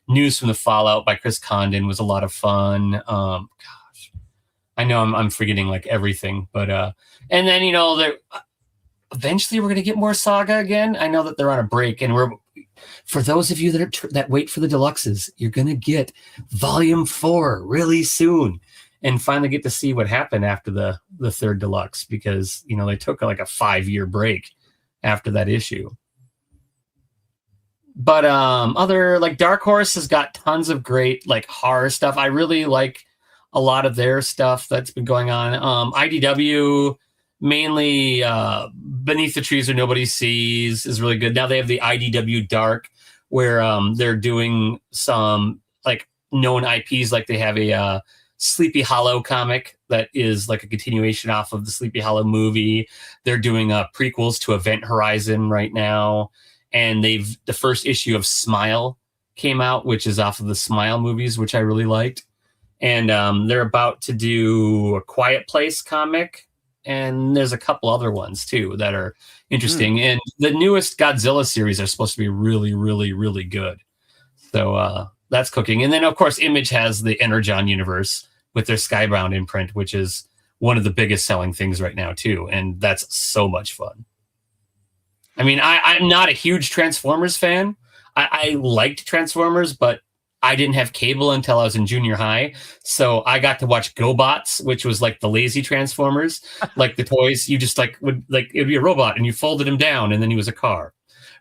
News from the Fallout by Chris Condon was a lot of fun. Gosh, I know I'm forgetting like everything, but and then eventually we're going to get more Saga again. I know that they're on a break, and for those of you that wait for the deluxes, you're going to get Volume 4 really soon, and finally get to see what happened after the third deluxe, because they took like a 5-year break after that issue. But other like Dark Horse has got tons of great like horror stuff. I really like a lot of their stuff that's been going on. IDW, mainly Beneath the Trees Where Nobody Sees, is really good. Now they have the IDW Dark, where they're doing some like known IPs. Like they have a Sleepy Hollow comic that is like a continuation off of the Sleepy Hollow movie. They're doing prequels to Event Horizon right now. And the first issue of Smile came out, which is off of the Smile movies, which I really liked. And they're about to do a Quiet Place comic. And there's a couple other ones, too, that are interesting. And the newest Godzilla series are supposed to be really, really, really good. So that's cooking. And then, of course, Image has the Energon universe with their Skybound imprint, which is one of the biggest selling things right now, too. And that's so much fun. I mean, I'm not a huge Transformers fan. I liked Transformers, but I didn't have cable until I was in junior high. So I got to watch GoBots, which was like the lazy Transformers, like the toys. You just it'd be a robot and you folded him down and then he was a car.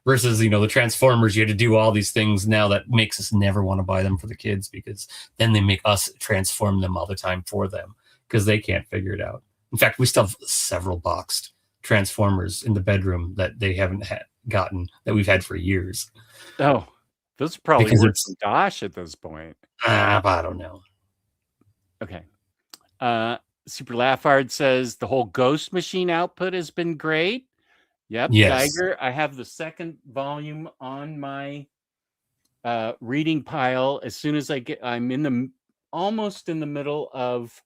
Versus, the Transformers, you had to do all these things now that makes us never want to buy them for the kids, because then they make us transform them all the time for them because they can't figure it out. In fact, we still have several boxed Transformers in the bedroom that they haven't gotten, that we've had for years. Oh, those are probably worth some dosh at this point. I don't know. Okay. Super Laughard says the whole Ghost Machine output has been great. Yep. Yes. Geiger, I have the second volume on my reading pile. As soon as I'm almost in the middle of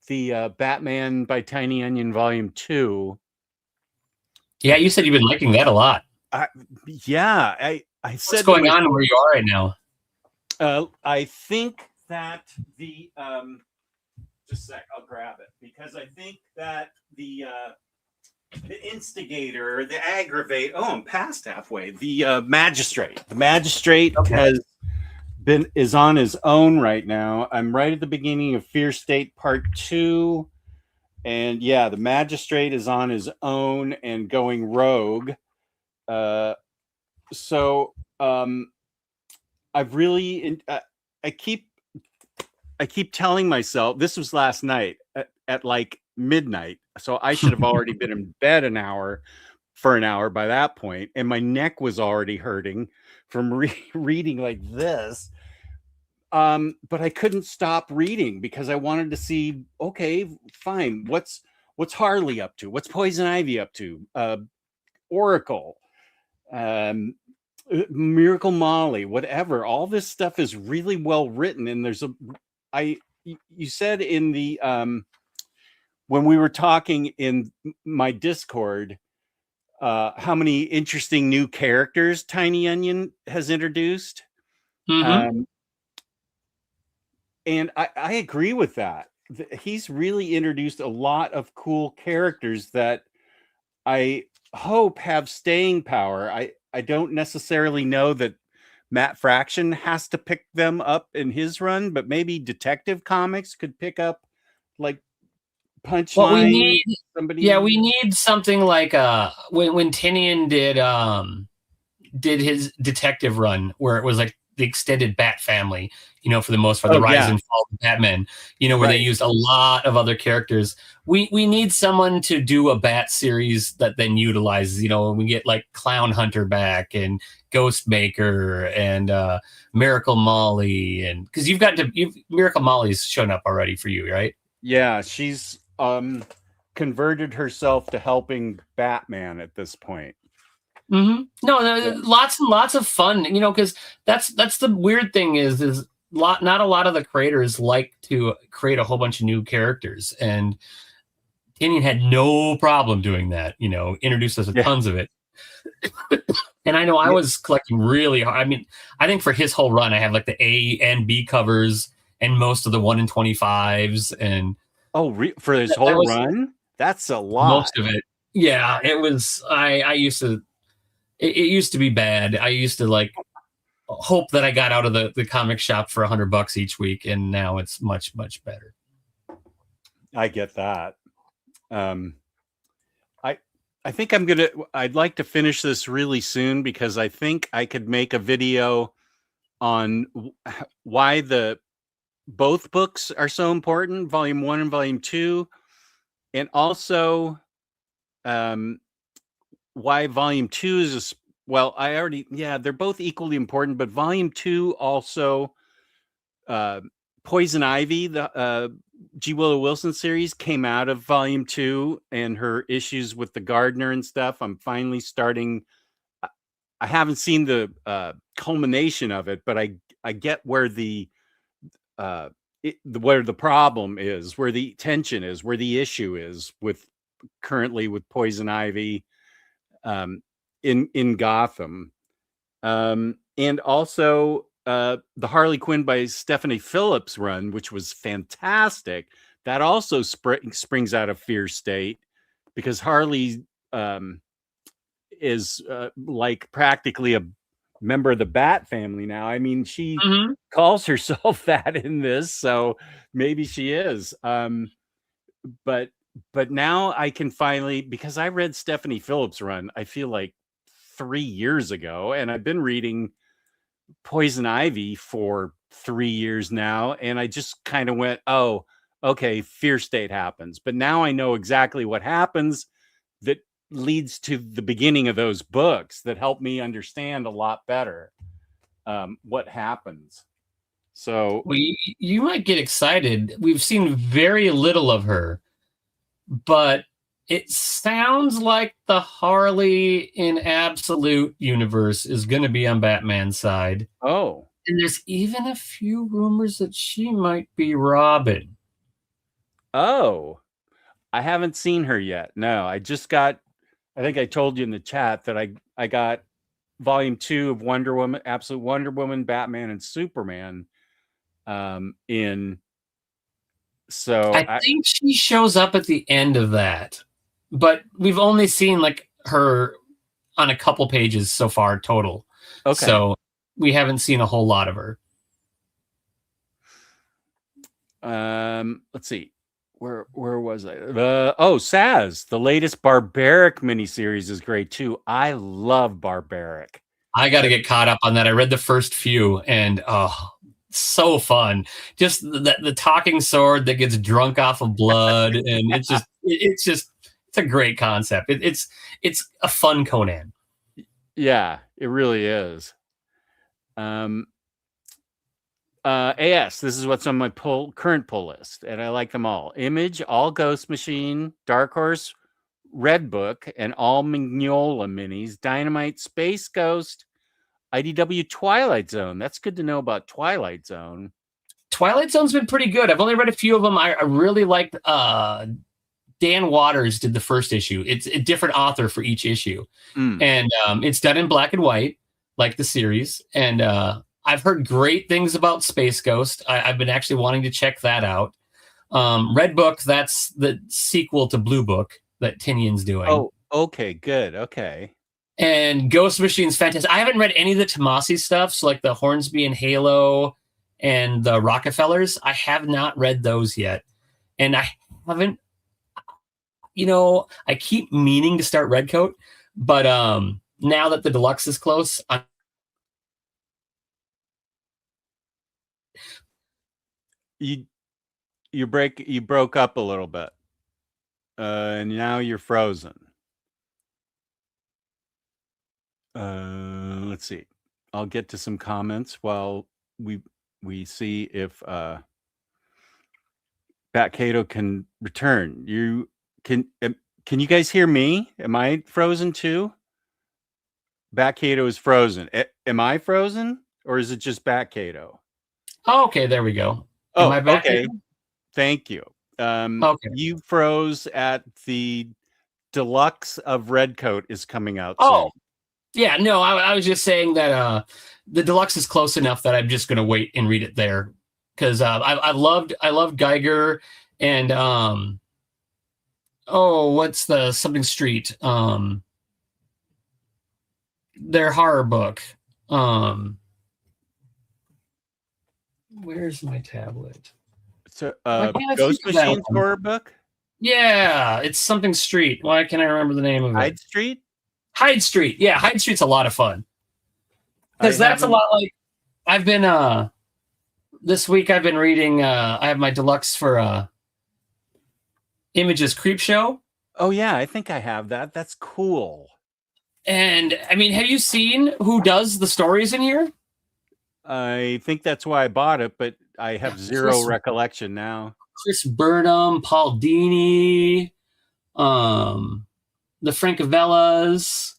the Batman by Tiny Onion Volume 2. Yeah, you said you've been liking that a lot. Yeah, I said. What's going on where you are right now? I think that the just a sec, I'll grab it, because I think that the instigator, the aggravate. Oh, I'm past halfway. The magistrate. The magistrate is on his own right now. I'm right at the beginning of Fear State Part 2. And yeah, the magistrate is on his own and going rogue. So I've really, I keep telling myself, this was last night at like midnight. So I should have already been in bed for an hour by that point. And my neck was already hurting from reading like this. But I couldn't stop reading because I wanted to see, okay, fine. What's what's Harley up to? What's Poison Ivy up to? Oracle, Miracle Molly, whatever. All this stuff is really well written, and you said in the when we were talking in my Discord, how many interesting new characters Tiny Onion has introduced. Mm-hmm. And I agree with that. He's really introduced a lot of cool characters that I hope have staying power. I don't necessarily know that Matt Fraction has to pick them up in his run, but maybe Detective Comics could pick up like Punchline. What we need, somebody. Yeah, we need something like when Tinian did his detective run, where it was like the extended Bat family, for the most part, the rise and fall of Batman, where they used a lot of other characters. We need someone to do a Bat series that then utilizes, we get like Clown Hunter back and Ghostmaker and Miracle Molly, and because Miracle Molly's shown up already for you, right? Yeah, she's converted herself to helping Batman at this point. Mm-hmm. No, lots and lots of fun, because that's the weird thing is not a lot of the creators like to create a whole bunch of new characters, and Tinian had no problem doing that. Introduced us to tons of it. And I know I was collecting really hard. I mean, I think for his whole run, I have like the A and B covers and most of the 1 in 25s, and for his whole run, that's a lot. Most of it, yeah. It was. I used to. It used to be bad. I used to like hope that I got out of the comic shop for $100 each week, and now it's much, much better. I get that. I think I'd like to finish this really soon because I think I could make a video on why both books are so important, Volume 1 and Volume 2, and also why Volume 2 is they're both equally important, but Volume 2 also, Poison Ivy, the G. Willow Wilson series, came out of Volume 2 and her issues with the gardener and stuff. I'm finally starting. I haven't seen the culmination of it, but I get where where the problem is, where the tension is, where the issue is currently with Poison Ivy in Gotham, and also the Harley Quinn by Stephanie Phillips run, which was fantastic. That also springs out of Fear State because Harley is like practically a member of the Bat family now. I mean, she calls herself that in this, so maybe she is. But now I can finally, because I read Stephanie Phillips' run, I feel like 3 years ago, and I've been reading Poison Ivy for 3 years now, and I just kind of went, oh, okay, Fear State happens. But now I know exactly what happens that leads to the beginning of those books that help me understand a lot better what happens. So you might get excited. We've seen very little of her, but it sounds like the Harley in Absolute universe is going to be on Batman's side. Oh. And there's even a few rumors that she might be Robin. Oh. I haven't seen her yet. No, I think I told you in the chat that I got Volume 2 of Wonder Woman, Absolute Wonder Woman, Batman, and Superman in. So I think she shows up at the end of that, but we've only seen like her on a couple pages so far total. Okay. So we haven't seen a whole lot of her. Let's see. Where was I? Saz, the latest Barbaric miniseries is great too. I love Barbaric. I got to get caught up on that. I read the first few and so fun. Just the talking sword that gets drunk off of blood, and it's a great concept. It's a fun Conan. Yeah, it really is. AS. This is what's on my current pull list, and I like them all. Image, all Ghost Machine, Dark Horse, Red Book, and all Mignola minis. Dynamite, Space Ghost, IDW Twilight Zone. That's good to know about Twilight Zone. Twilight Zone's been pretty good. I've only read a few of them. I really liked Dan Waters did the first issue. It's a different author for each issue. And it's done in black and white, like the series. And I've heard great things about Space Ghost. I've been actually wanting to check that out. Red Book, that's the sequel to Blue Book that Tinian's doing. Oh, okay, good. Okay. And Ghost Machine's fantastic. I haven't read any of the Tomasi stuff, so like the Hornsby and Halo and the Rockefellers. I have not read those yet. And I haven't, I keep meaning to start Redcoat, but now that the deluxe is close, you broke up a little bit. And now you're frozen. Let's see. I'll get to some comments while we see if Bat Cato can return. Can you guys hear me? Am I frozen too? Bat Cato is frozen. Am I frozen, or is it just Bat Cato? Oh, okay, there we go. Am I back? Okay. Thank you. Okay. You froze at the deluxe of Redcoat is coming out soon. Soon. Yeah, no, I was just saying that the deluxe is close enough that I'm just going to wait and read it there, because I loved Geiger and what's the something Street, their horror book. Where's my tablet? So Ghost Machine's horror book? Yeah, it's something Street. Why can't I remember the name of it? Hyde Street? Hyde Street. Yeah, Hyde Street's a lot of fun. Because that's a lot like I've been this week I've been reading I have my deluxe for Images Creep Show. Oh yeah, I think I have that. That's cool. And I mean, have you seen who does the stories in here? I think that's why I bought it, but I have zero recollection now. Chris Burnham, Paul Dini, the Francavellas,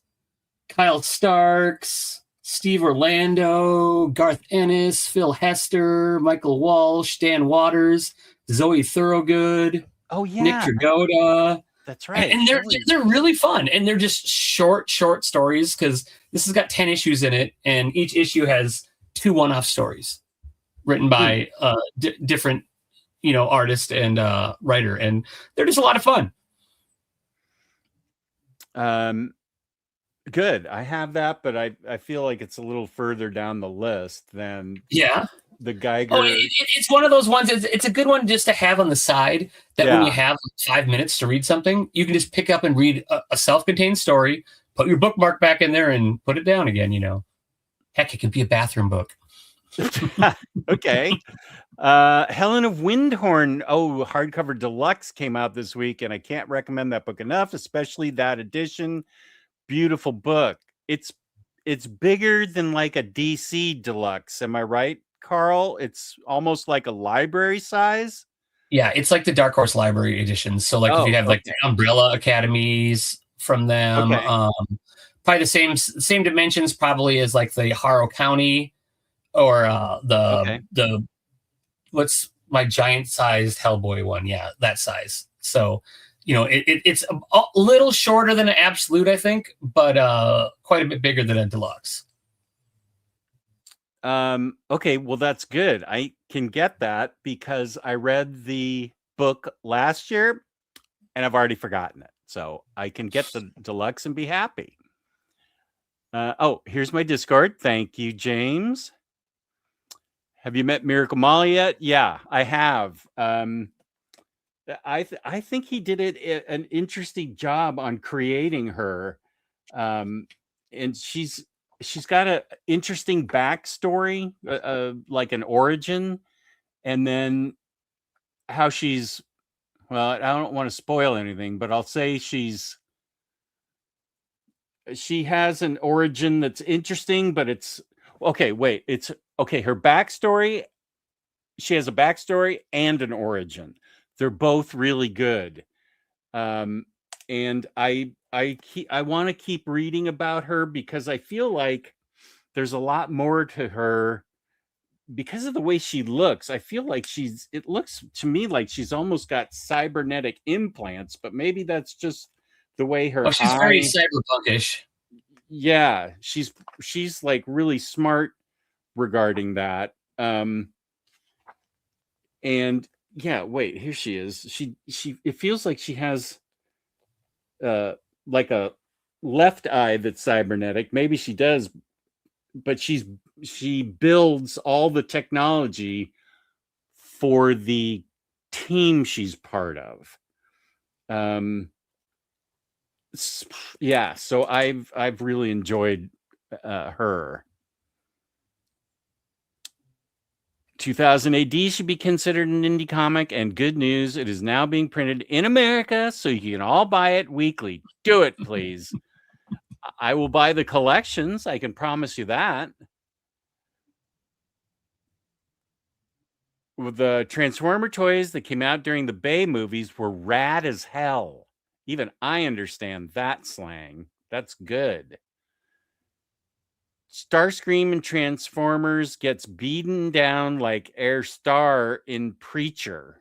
Kyle Starks, Steve Orlando, Garth Ennis, Phil Hester, Michael Walsh, Dan Waters, Zoe Thorogood, Nick Dragotta. That's right. And they're really fun. And they're just short stories, because this has got 10 issues in it, and each issue has 2 one-off stories written by different, artist and writer, and they're just a lot of fun. Good. I have that, but I feel like it's a little further down the list than the Geiger. Oh, it's one of those ones. It's a good one just to have on the side, that when you have 5 minutes to read something, you can just pick up and read a self-contained story, put your bookmark back in there, and put it down again. Heck, it could be a bathroom book. Okay. Helen of Windhorn, hardcover deluxe came out this week, and I can't recommend that book enough, especially that edition. Beautiful book. It's bigger than like a DC deluxe. Am I right, Carl? It's almost like a library size. Yeah, it's like the Dark Horse Library editions. So like if you have like the Umbrella Academies from them, probably the same dimensions probably as like the Harrow County or the what's my giant sized Hellboy one. Yeah, that size. So, it's a little shorter than an Absolute, I think, but quite a bit bigger than a deluxe. Okay, well, that's good. I can get that because I read the book last year and I've already forgotten it. So I can get the deluxe and be happy. Here's my Discord. Thank you, James. Have you met Miracle Molly yet? Yeah, I have. I think he did an interesting job on creating her. And she's got an interesting backstory, like an origin, and then how she's, well, I don't want to spoil anything, but I'll say she has an origin that's interesting, but it's okay. Wait, it's okay. Her backstory she has a backstory and an origin. They're both really good. And I want to keep reading about her because I feel like there's a lot more to her because of the way she looks. I feel like it looks to me like she's almost got cybernetic implants, but maybe that's just the way her she's very cyberpunkish. Yeah, she's like really smart regarding that. And yeah, wait, here she is. She it feels like she has like a left eye that's cybernetic. Maybe she does, but she builds all the technology for the team she's part of. Yeah, so I've really enjoyed her. 2000 AD should be considered an indie comic, and good news, it is now being printed in America, so you can all buy it weekly. Do it, please. I will buy the collections. I can promise you that. The Transformer toys that came out during the Bay movies were rad as hell. Even I understand that slang. That's good. Starscream in Transformers gets beaten down like Air Star in Preacher.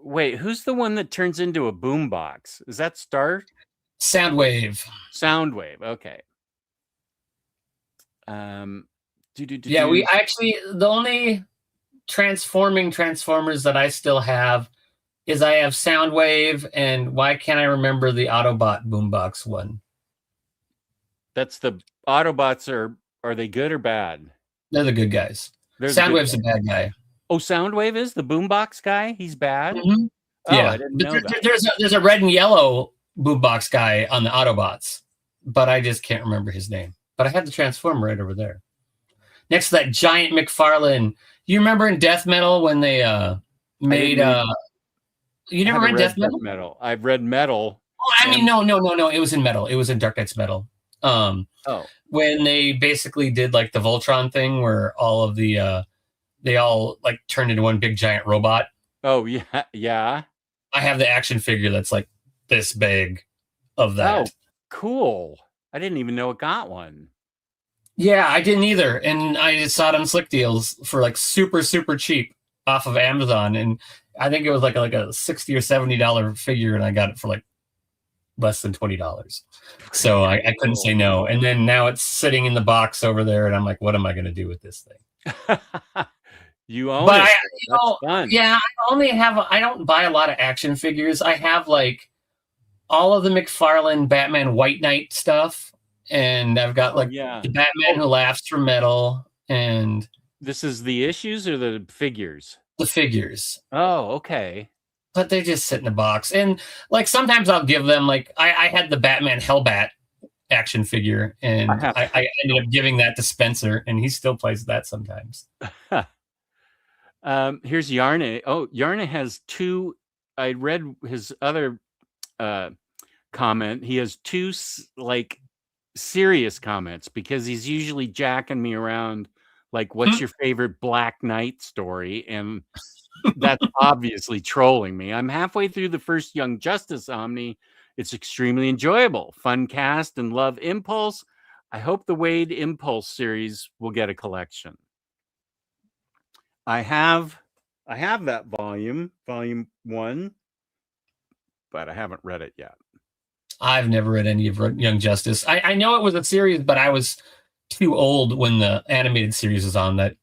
Wait, who's the one that turns into a boombox? Is that Star? Soundwave. Soundwave. Okay. Yeah, we actually, the only Transformers that I still have is I have Soundwave, and why can't I remember the Autobot boombox one? That's the Autobots. Are they good or bad? They're the good guys. Soundwave's a bad guy. Oh, Soundwave is the boombox guy? He's bad? Mm-hmm. Oh, yeah. I didn't know that. There's a red and yellow boombox guy on the Autobots, but I just can't remember his name. But I had the Transformer right over there. Next to that giant McFarlane. You remember in Death Metal when they made... you never read Death Metal? I've read Metal. Oh, I mean, no. It was in Metal. It was in Dark Knight's Metal. When they basically did like the Voltron thing where all of the they all like turned into one big giant robot. Oh yeah. I have the action figure that's like this big of that. Oh, cool. I didn't even know it got one. Yeah, I didn't either. And I just saw it on Slick Deals for like super, super cheap off of Amazon. And I think it was like a $60 or $70 figure, and I got it for like less than $20. So I couldn't say no. And then now it's sitting in the box over there, and I'm like, what am I going to do with this thing? You own it. That's fun. Yeah, I don't buy a lot of action figures. I have like all of the McFarlane Batman White Knight stuff, and I've got the Batman Who Laughs from Metal. And this is the issues or the figures? The figures. Oh, okay. But they just sit in a box. And like sometimes I'll give them, like I had the Batman Hellbat action figure, and I ended up giving that to Spencer, and he still plays that sometimes. Here's Yarna. Oh, Yarna has two. I read his other comment. He has two like serious comments because he's usually jacking me around like, what's your favorite Black Knight story? And that's obviously trolling me. I'm halfway through the first Young Justice Omni. It's extremely enjoyable. Fun cast and love Impulse. I hope the Wade Impulse series will get a collection. I have that volume 1, but I haven't read it yet. I've never read any of Young Justice. I know it was a series, but I was too old when the animated series was on that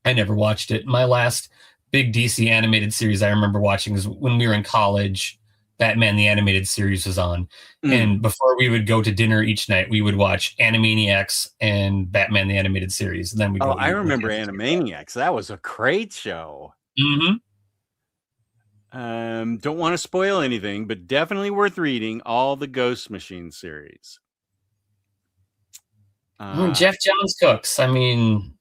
I never watched it. My last big DC animated series I remember watching is when we were in college. Batman the Animated Series was on. And before we would go to dinner each night, we would watch Animaniacs and Batman the Animated Series. And then we I remember Animaniacs. That was a great show. Mm-hmm. Don't want to spoil anything, but definitely worth reading all the Ghost Machine series. Jeff Johns cooks. I mean,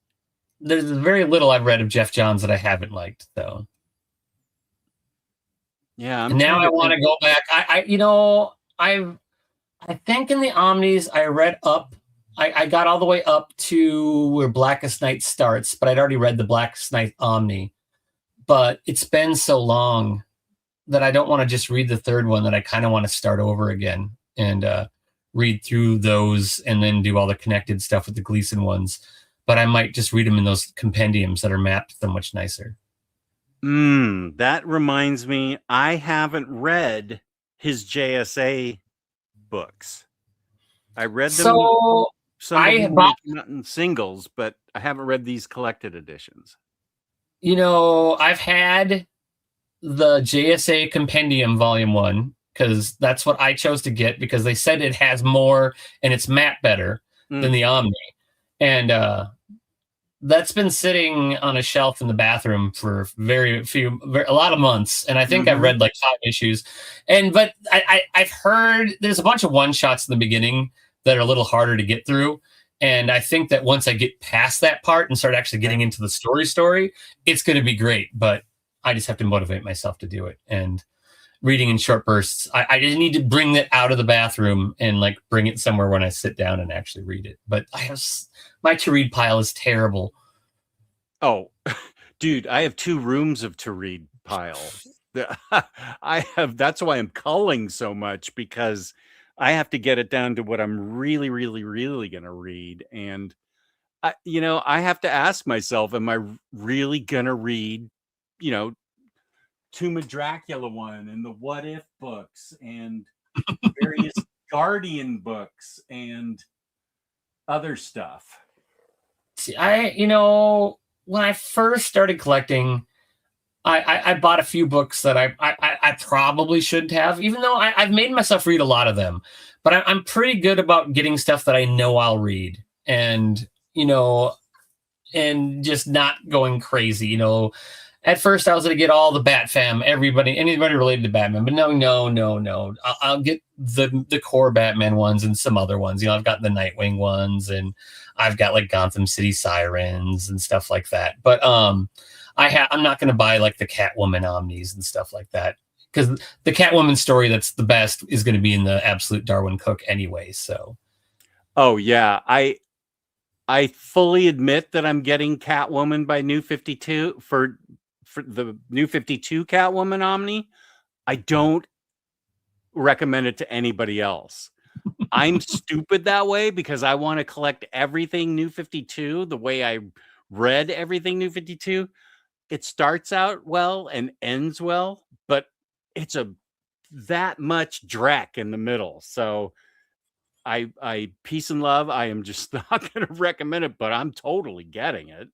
there's very little I've read of Jeff Johns that I haven't liked, though. Yeah. Now I want to go back. I think in the Omnis I read up I got all the way up to where Blackest Night starts, but I'd already read the Blackest Night Omni. But it's been so long that I don't want to just read the third one, that I kind of want to start over again and read through those and then do all the connected stuff with the Gleason ones. But I might just read them in those compendiums that are mapped so much nicer. That reminds me, I haven't read his JSA books. I read them. So some of them came out in singles, but I haven't read these collected editions. You know, I've had the JSA Compendium Volume 1 because that's what I chose to get because they said it has more and it's matte better than the Omni. And that's been sitting on a shelf in the bathroom for a lot of months. And I think I've read like 5 issues. But I've heard there's a bunch of one-shots in the beginning that are a little harder to get through. And I think that once I get past that part and start actually getting into the story, it's going to be great. But I just have to motivate myself to do it. And reading in short bursts, I just need to bring that out of the bathroom and like bring it somewhere when I sit down and actually read it. But my to-read pile is terrible. Oh, dude, I have 2 rooms of to-read pile. That's why I'm culling so much, because I have to get it down to what I'm really, really, really going to read. And, I have to ask myself, am I really going to read, Tomb of Dracula one and the What If books and various Guardian books and other stuff? See, when I first started collecting, I bought a few books that I probably shouldn't have, even though I've made myself read a lot of them. But I'm pretty good about getting stuff that I know I'll read, and and just not going crazy. At first I was going to get all the Bat Fam, anybody related to Batman, but no. I'll get the core Batman ones and some other ones. I've got the Nightwing ones, and I've got like Gotham City Sirens and stuff like that. But I'm not going to buy like the Catwoman Omnis and stuff like that, because the Catwoman story that's the best is going to be in the Absolute Darwin Cook anyway. So, oh yeah, I fully admit that I'm getting Catwoman by New 52 for the New 52 Catwoman Omni. I don't recommend it to anybody else. I'm stupid that way because I want to collect everything New 52 the way I read everything New 52. It starts out well and ends well, but it's that much dreck in the middle. So I peace and love. I am just not going to recommend it, but I'm totally getting it.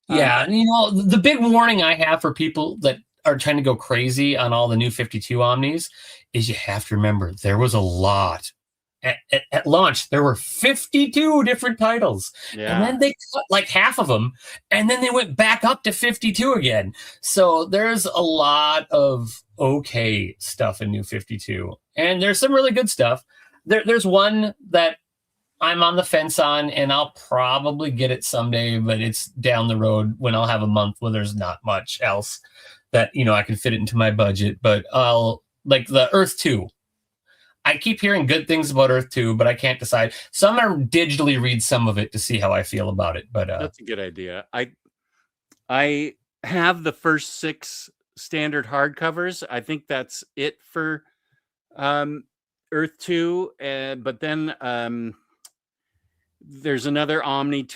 Yeah, the big warning I have for people that are trying to go crazy on all the New 52 Omnis is you have to remember there was a lot. At launch, there were 52 different titles. Yeah. And then they cut like half of them, and then they went back up to 52 again. So there's a lot of okay stuff in New 52. And there's some really good stuff. There's one that I'm on the fence on, and I'll probably get it someday, but it's down the road when I'll have a month where there's not much else that, I can fit it into my budget. But I'll like the Earth 2. I keep hearing good things about Earth 2, but I can't decide. So I'm going to digitally read some of it to see how I feel about it. But that's a good idea. I have the first 6 standard hardcovers. I think that's it for Earth 2. But then there's another Omni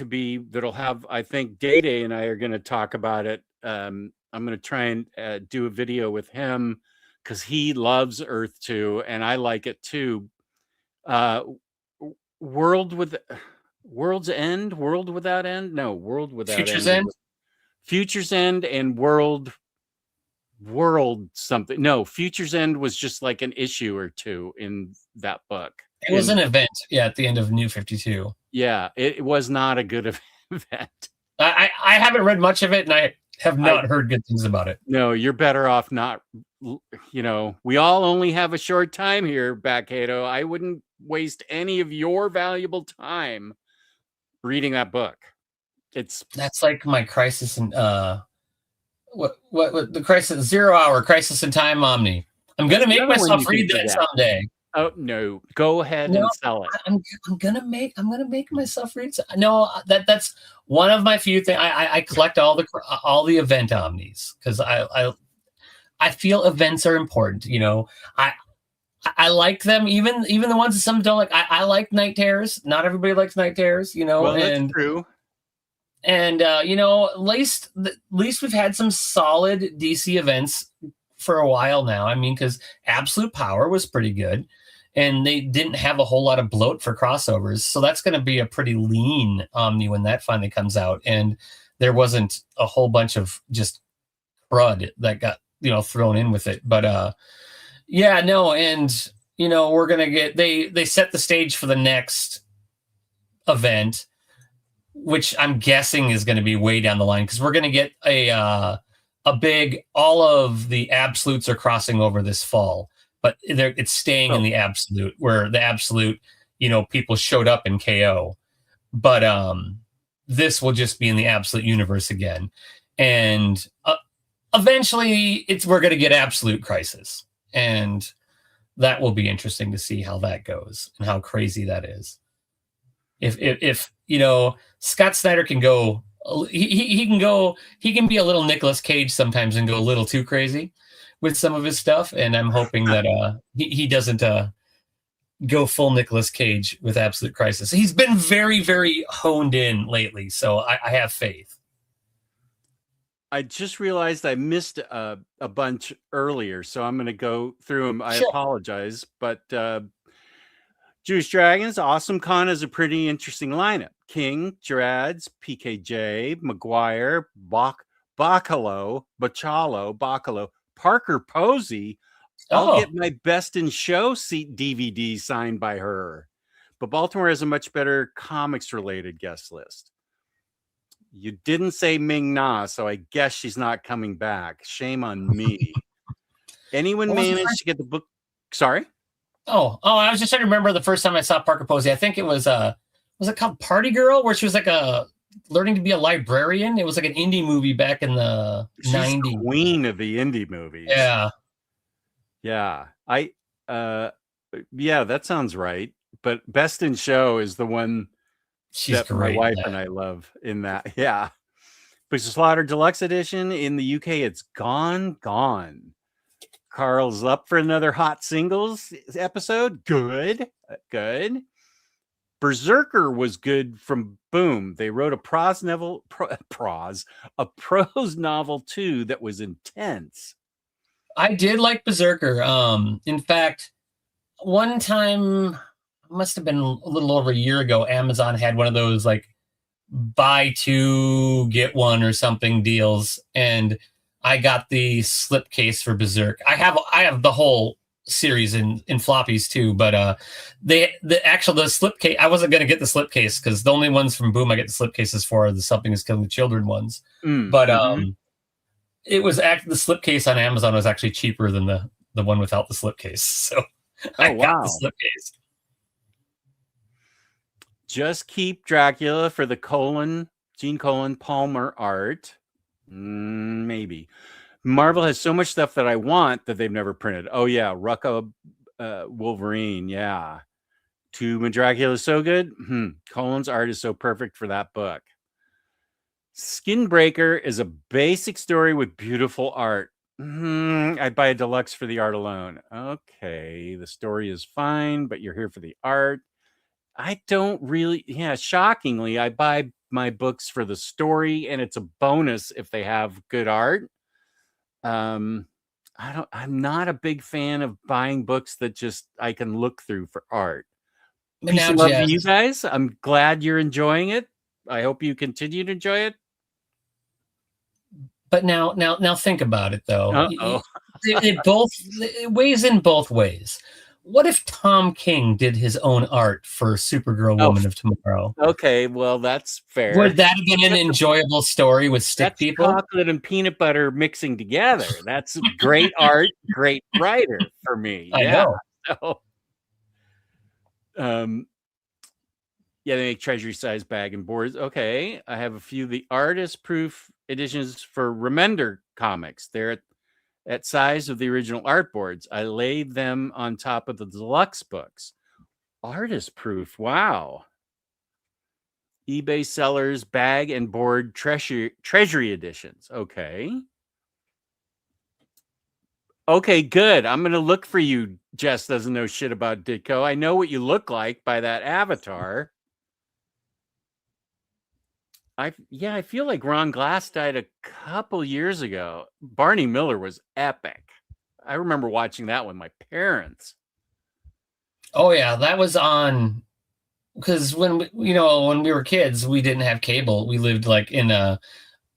that'll have, I think Day and I are going to talk about it. I'm going to try and do a video with him because he loves Earth 2 and I like it too. World Without Future's End. Future's End and World something. No, Future's End was just like an issue or 2 in that book. It was an event, at the end of New 52. Yeah, it was not a good event. I haven't read much of it, and I have not heard good things about it. No, you're better off not. We all only have a short time here, Backhato. I wouldn't waste any of your valuable time reading that book. That's like my Crisis in what the Crisis 0 Hour Crisis in Time Omni. I'm gonna make myself read that someday. Oh no, go ahead No, and sell it. I'm gonna make myself read. No, that's one of my few things. I collect all the event omnis because I feel events are important. I like them, even the ones that some don't like. I like night terrors. Not everybody likes night terrors, Well, that's and true. at least we've had some solid DC events for a while now. I mean, because Absolute Power was pretty good, and they didn't have a whole lot of bloat for crossovers, so that's going to be a pretty lean Omni when that finally comes out. And there wasn't a whole bunch of just crud that got thrown in with it, but yeah, no, and we're gonna get they set the stage for the next event, which I'm guessing is going to be way down the line because we're going to get a big. All of the absolutes are crossing over this fall, but it's staying in the absolute, where the absolute people showed up in KO, but this will just be in the absolute universe again, and eventually we're going to get Absolute Crisis, and that will be interesting to see how that goes and how crazy that is. If Scott Snyder can go, he can be a little Nicolas Cage sometimes and go a little too crazy with some of his stuff, and I'm hoping that he doesn't go full Nicolas Cage with Absolute Crisis. He's been very, very honed in lately, so I have faith. I just realized I missed a bunch earlier, so I'm going to go through them. I apologize, but Jewish Dragons, Awesome Con is a pretty interesting lineup. King, Drads, PKJ, McGuire, Bacalo, Parker Posey. I'll get my Best in Show seat DVD signed by her. But Baltimore has a much better comics-related guest list. You didn't say Ming Na, so I guess she's not coming back. Shame on me. Anyone managed to get the book? Sorry? Oh, I was just trying to remember the first time I saw Parker Posey. I think it was it called Party Girl, where she was like learning to be a librarian? It was like an indie movie back in the 90s. Queen of the indie movies. Yeah. Yeah. Yeah, that sounds right. But Best in Show is the one She's great. My wife and I love in that. Yeah. But Slaughter Deluxe Edition in the UK, it's gone. Carl's up for another hot singles episode. Good. Berserker was good from Boom. They wrote a prose novel too that was intense. I did like Berserker. In fact, one time, must have been a little over a year ago, Amazon had one of those like buy two get one or something deals, and I got the slipcase for Berserk. I have the whole series in floppies too, but the slipcase, I wasn't going to get the slipcase because the only ones from Boom I get the slipcases for are the Something Is Killing the Children ones. But it was the slipcase on Amazon was actually cheaper than the one without the slipcase, so I got the slipcase. Just keep Dracula for the Gene Palmer art. Maybe. Marvel has so much stuff that I want that they've never printed. Oh yeah, Rucka Wolverine. Yeah. Dracula is so good. Colin's art is so perfect for that book. Skinbreaker is a basic story with beautiful art. I'd buy a deluxe for the art alone. Okay, the story is fine, but you're here for the art. I don't really, shockingly, I buy my books for the story, and it's a bonus if they have good art. I'm not a big fan of buying books that just I can look through for art. Peace and love to you guys. I'm glad you're enjoying it. I hope you continue to enjoy it. But now think about it though. It weighs in both ways. What if Tom King did his own art for Supergirl Woman of Tomorrow? Okay, well, that's fair. Would that have been an enjoyable story with stick people? Chocolate and peanut butter mixing together. That's great art, great writer for me. I know. So, they make Treasury size bag and boards. Okay, I have a few of the artist proof editions for Remender comics. They're at size of the original artboards. I laid them on top of the deluxe books. Artist proof. Wow. eBay sellers, bag and board treasury editions. Okay. Okay, good. I'm going to look for you. Jess doesn't know shit about Ditko. I know what you look like by that avatar. I feel like Ron Glass died a couple years ago. Barney Miller was epic. I remember watching that with my parents. Oh yeah, that was on because when we were kids, we didn't have cable. We lived like in there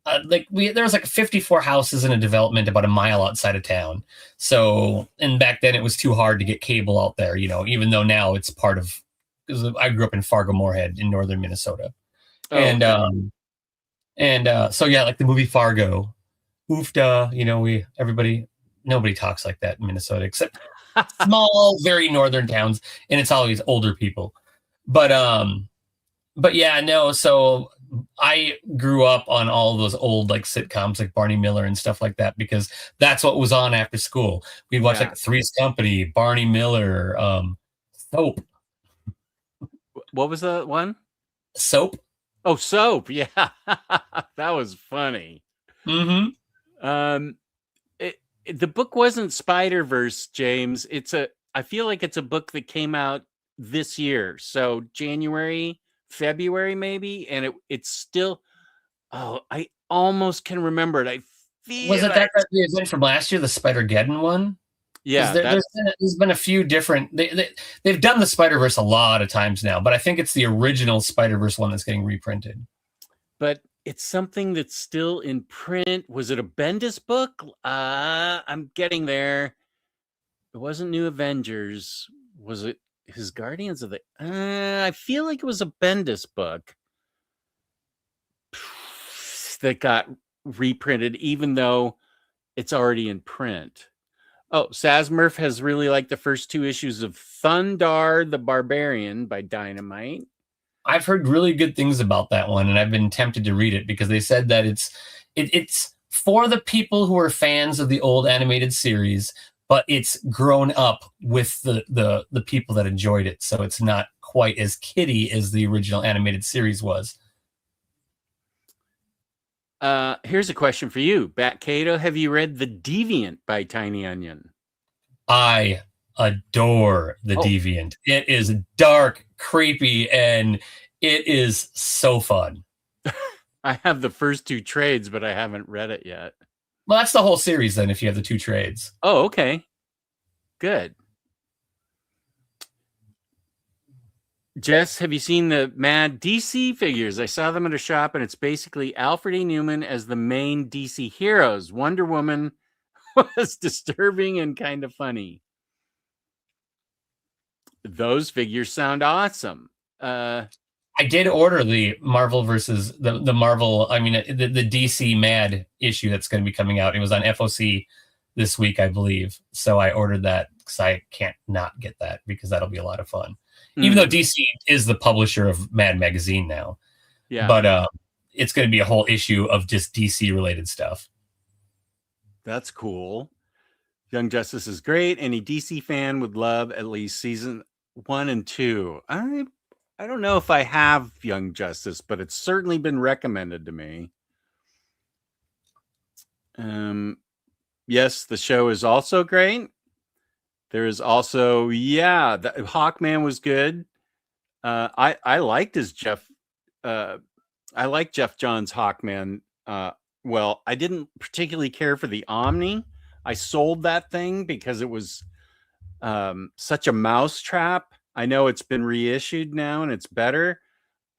was like 54 houses in a development about a mile outside of town. So, and back then it was too hard to get cable out there, even though now it's part of, because I grew up in Fargo-Moorhead in northern Minnesota. Oh, so yeah, like the movie Fargo, oofda, nobody talks like that in Minnesota except small, very northern towns, and it's always older people. But yeah, no. So I grew up on all those old like sitcoms like Barney Miller and stuff like that because that's what was on after school. We'd watch like Three's Company, Barney Miller, Soap. What was the one? Soap. Oh, Soap. Yeah, that was funny. Mm-hmm. The book wasn't Spider-Verse, James. I feel like it's a book that came out this year. So January, February, maybe. And it's still, I almost can remember it. I feel was it that the event from last year, the Spider-Geddon one? Yeah. There's been a few different, they've done the Spider-Verse a lot of times now, but I think it's the original Spider-Verse one that's getting reprinted. But it's something that's still in print. Was it a Bendis book? I'm getting there. It wasn't New Avengers. Was it his Guardians of the... I feel like it was a Bendis book that got reprinted, even though it's already in print. Oh, Sazmurf has really liked the first 2 issues of Thundar the Barbarian by Dynamite. I've heard really good things about that one, and I've been tempted to read it because they said that it's for the people who are fans of the old animated series, but it's grown up with the people that enjoyed it, so it's not quite as kiddie as the original animated series was. Here's a question for you, Bat Cato. Have you read The Deviant by Tiny Onion? I adore The Deviant. It is dark, creepy, and it is so fun. I have the first 2 trades, but I haven't read it yet. Well, that's the whole series then, if you have the 2 trades. Oh, okay. Good. Jess, have you seen the Mad DC figures? I saw them at a shop, and it's basically Alfred E. Newman as the main DC heroes. Wonder Woman was disturbing and kind of funny. Those figures sound awesome. I did order the Marvel versus the Marvel, the DC Mad issue that's going to be coming out. It was on FOC this week, I believe. So I ordered that because I can't not get that because that'll be a lot of fun. Even though DC is the publisher of Mad Magazine now. Yeah. But it's going to be a whole issue of just DC related stuff. That's cool. Young Justice is great. Any DC fan would love at least season 1 and 2. I don't know if I have Young Justice, but it's certainly been recommended to me. Yes, the show is also great. There is also, the Hawkman was good. I liked his Jeff. I like Jeff Johns' Hawkman. Well, I didn't particularly care for the Omni. I sold that thing because it was such a mousetrap. I know it's been reissued now and it's better.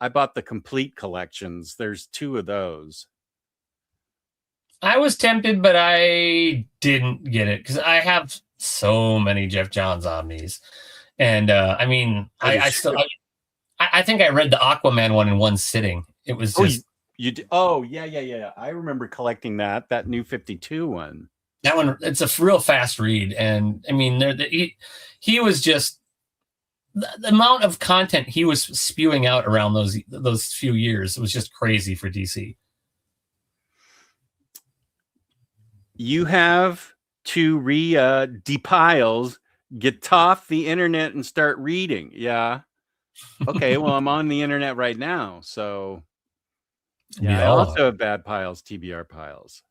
I bought the complete collections. There's 2 of those. I was tempted, but I didn't get it because I have so many Jeff Johns Omnis. And I think I read the Aquaman one in one sitting. It was just... You did? Oh, yeah. I remember collecting that New 52 one. That one, it's a real fast read. And I mean, he was just... The amount of content he was spewing out around those few years was just crazy for DC. You have to depiles, get off the internet and start reading. Yeah. Okay, well, I'm on the internet right now, so yeah, I also have bad piles, TBR piles.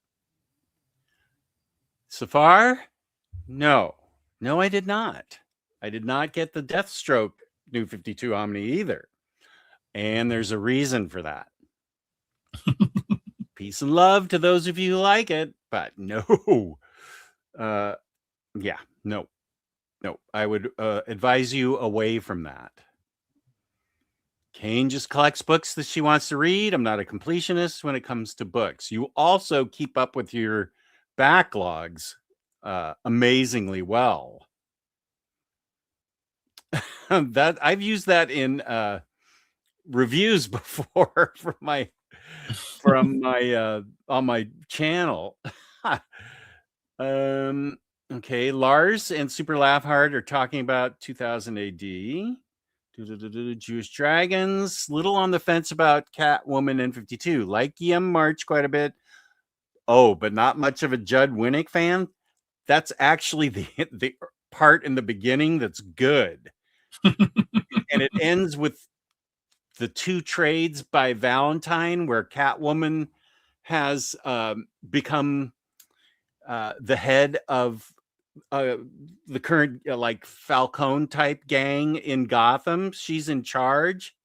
Safar? No, I did not. I did not get the Deathstroke New 52 Omni either, and there's a reason for that. Peace and love to those of you who like it, but no. Yeah, no. I would advise you away from that. Kane just collects books that she wants to read. I'm not a completionist when it comes to books. You also keep up with your backlogs amazingly well. That I've used that in reviews before from my on my channel. Okay, Lars and Super Laugh Hard are talking about 2000 AD. Jewish Dragons, little on the fence about Catwoman N52. Like EM March quite a bit. Oh, but not much of a Judd Winnick fan. That's actually the part in the beginning that's good. And it ends with the 2 trades by Valentine where Catwoman has become the head of the current like Falcone type gang in Gotham. She's in charge.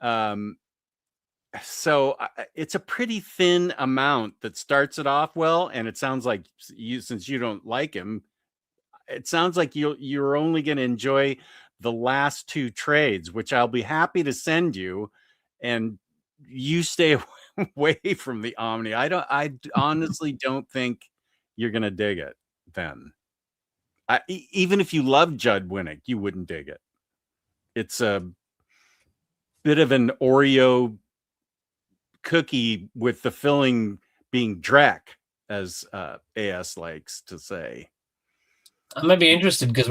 So it's a pretty thin amount that starts it off well, and it sounds like since you don't like him, it sounds like you're only going to enjoy the last 2 trades, which I'll be happy to send you, and you stay away from the Omni. I honestly don't think you're going to dig it then. Even if you love Judd Winnick, you wouldn't dig it. It's a bit of an Oreo cookie with the filling being Drek, as AS likes to say. I might be interested because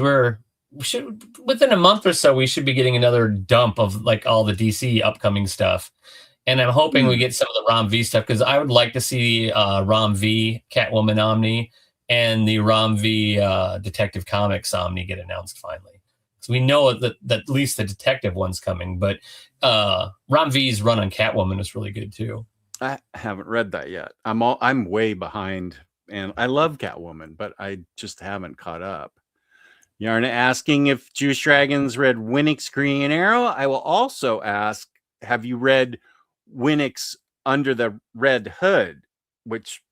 within a month or so, we should be getting another dump of like all the DC upcoming stuff. And I'm hoping we get some of the Rom V stuff because I would like to see Rom V Catwoman Omni and the Rom V Detective Comics Omni get announced finally. So we know that at least the detective one's coming, but Rom V's run on Catwoman is really good too. I haven't read that yet. I'm way behind, and I love Catwoman, but I just haven't caught up. Yarna asking if Jewish Dragons read Winnick's Green Arrow. I will also ask, have you read Winnick's Under the Red Hood, which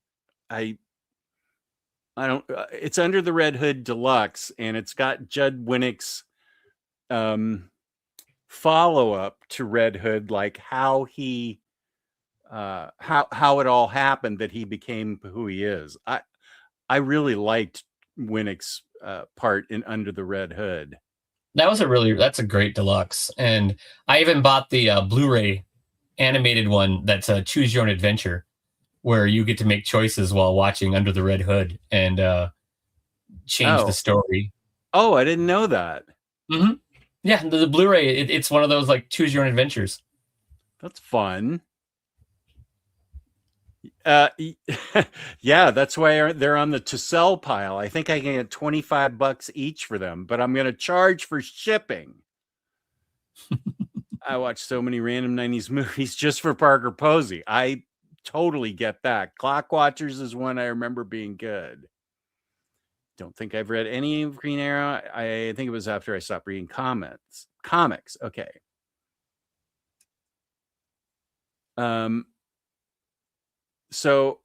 I don't. It's Under the Red Hood Deluxe, and it's got Judd Winnick's follow-up to Red Hood, like how he how it all happened that he became who he is. I really liked Winnick's part in Under the Red Hood. That's a great deluxe, and I even bought the Blu-ray animated one that's a Choose Your Own Adventure, where you get to make choices while watching Under the Red Hood and change the story. Oh, I didn't know that. Mm-hmm. Yeah, the Blu-ray, it's one of those like Choose Your Own Adventures. That's fun. Yeah, that's why they're on the to sell pile. I think I can get $25 each for them, but I'm going to charge for shipping. I watch so many random 90s movies just for Parker Posey. I totally get that. Clock Watchers is one I remember being good. Don't think I've read any of Green Arrow. I think it was after I stopped reading comics. Okay. So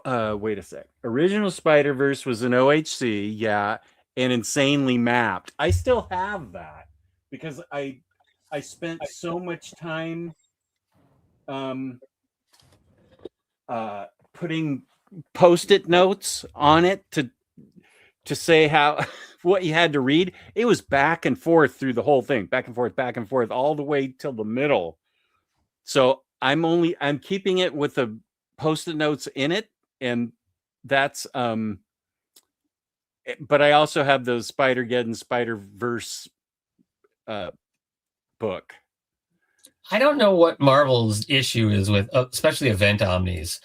wait a sec. Original Spider-Verse was an OHC, yeah, and insanely mapped. I still have that because I spent so much time putting post-it notes on it to say how what you had to read. It was back and forth through the whole thing, back and forth, all the way till the middle. So I'm keeping it with the post-it notes in it, and that's but I also have the Spider-Geddon Spider-Verse book. I don't know what Marvel's issue is with, especially event omnis.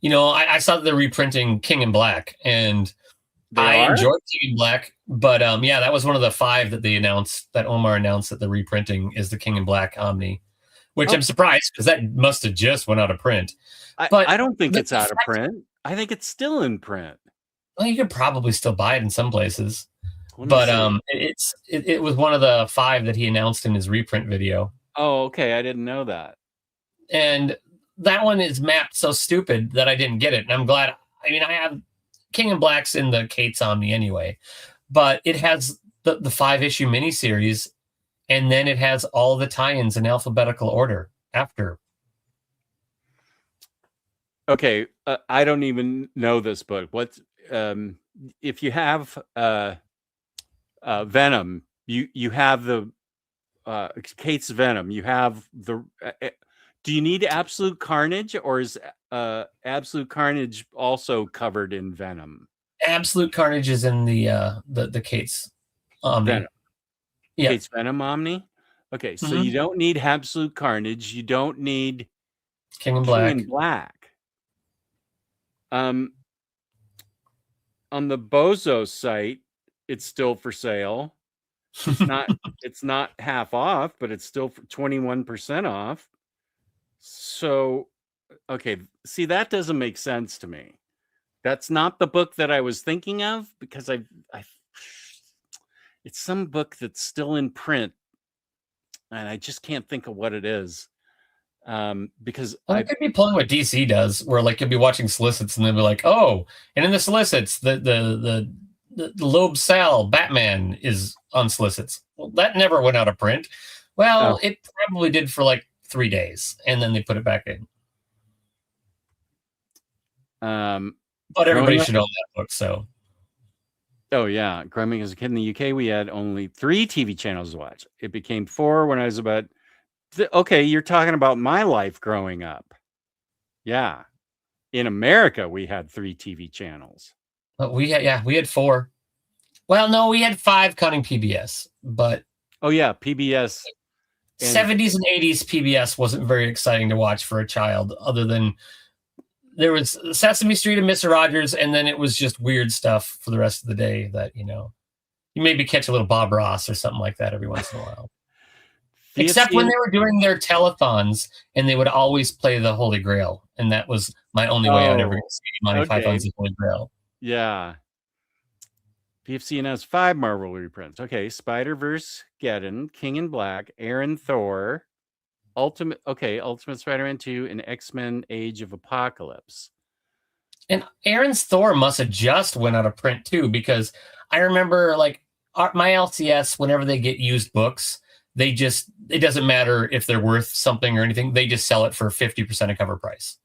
I saw that they're reprinting King in Black, and I enjoyed King in Black, but yeah, that was one of the 5 that they announced, that Omar announced that the reprinting is the King in Black Omni, which I'm surprised because that must have just went out of print. But I don't think it's out of print. I think it's still in print. Well, you could probably still buy it in some places, but it was one of the 5 that he announced in his reprint video. Oh, okay, I didn't know that. And that one is mapped so stupid that I didn't get it, and I'm glad. I mean, I have King in Black's in the Kate's Omni anyway, but it has the 5-issue miniseries, and then it has all the tie-ins in alphabetical order after. Okay, I don't even know this book. What's if you have Venom, you have the Kate's Venom. You have the. Do you need Absolute Carnage, or is Absolute Carnage also covered in Venom? Absolute Carnage is in the Kate's Omni. Venom. Yeah. Kate's Venom Omni. Okay, so you don't need Absolute Carnage. You don't need King in Black. King in Black. On the Bozo site, it's still for sale. It's not half off, but it's still for 21% off. So, okay, see, that doesn't make sense to me. That's not the book that I was thinking of, because it's some book that's still in print, and I just can't think of what it is. Because I could be pulling what DC does, where like you'll be watching solicits and they'll be like, oh, and in the solicits, the Loeb Sal Batman is on solicits. Well, that never went out of print. Well, it probably did for like 3 days, and then they put it back in. But everybody should own that book. So, oh yeah, growing as a kid in the UK, we had only 3 TV channels to watch. It became 4 when I was about. Okay, you're talking about my life growing up. Yeah, in America, we had 3 TV channels. But we had 4. Well, no, we had 5 counting PBS. But oh yeah, PBS. 70s and 80s PBS wasn't very exciting to watch for a child, other than there was Sesame Street and Mr. Rogers, and then it was just weird stuff for the rest of the day that, you maybe catch a little Bob Ross or something like that every once in a while. Except when they were doing their telethons, and they would always play the Holy Grail, and that was my only way I'd ever see Monty Python's The Holy Grail. Yeah. PFCN has 5 Marvel reprints. Okay, Spider-Verse, Geddon, King in Black, Aaron Thor, Ultimate Spider-Man 2, and X-Men Age of Apocalypse. And Aaron's Thor must have just went out of print too, because I remember like my LCS, whenever they get used books, it doesn't matter if they're worth something or anything, they just sell it for 50% of cover price.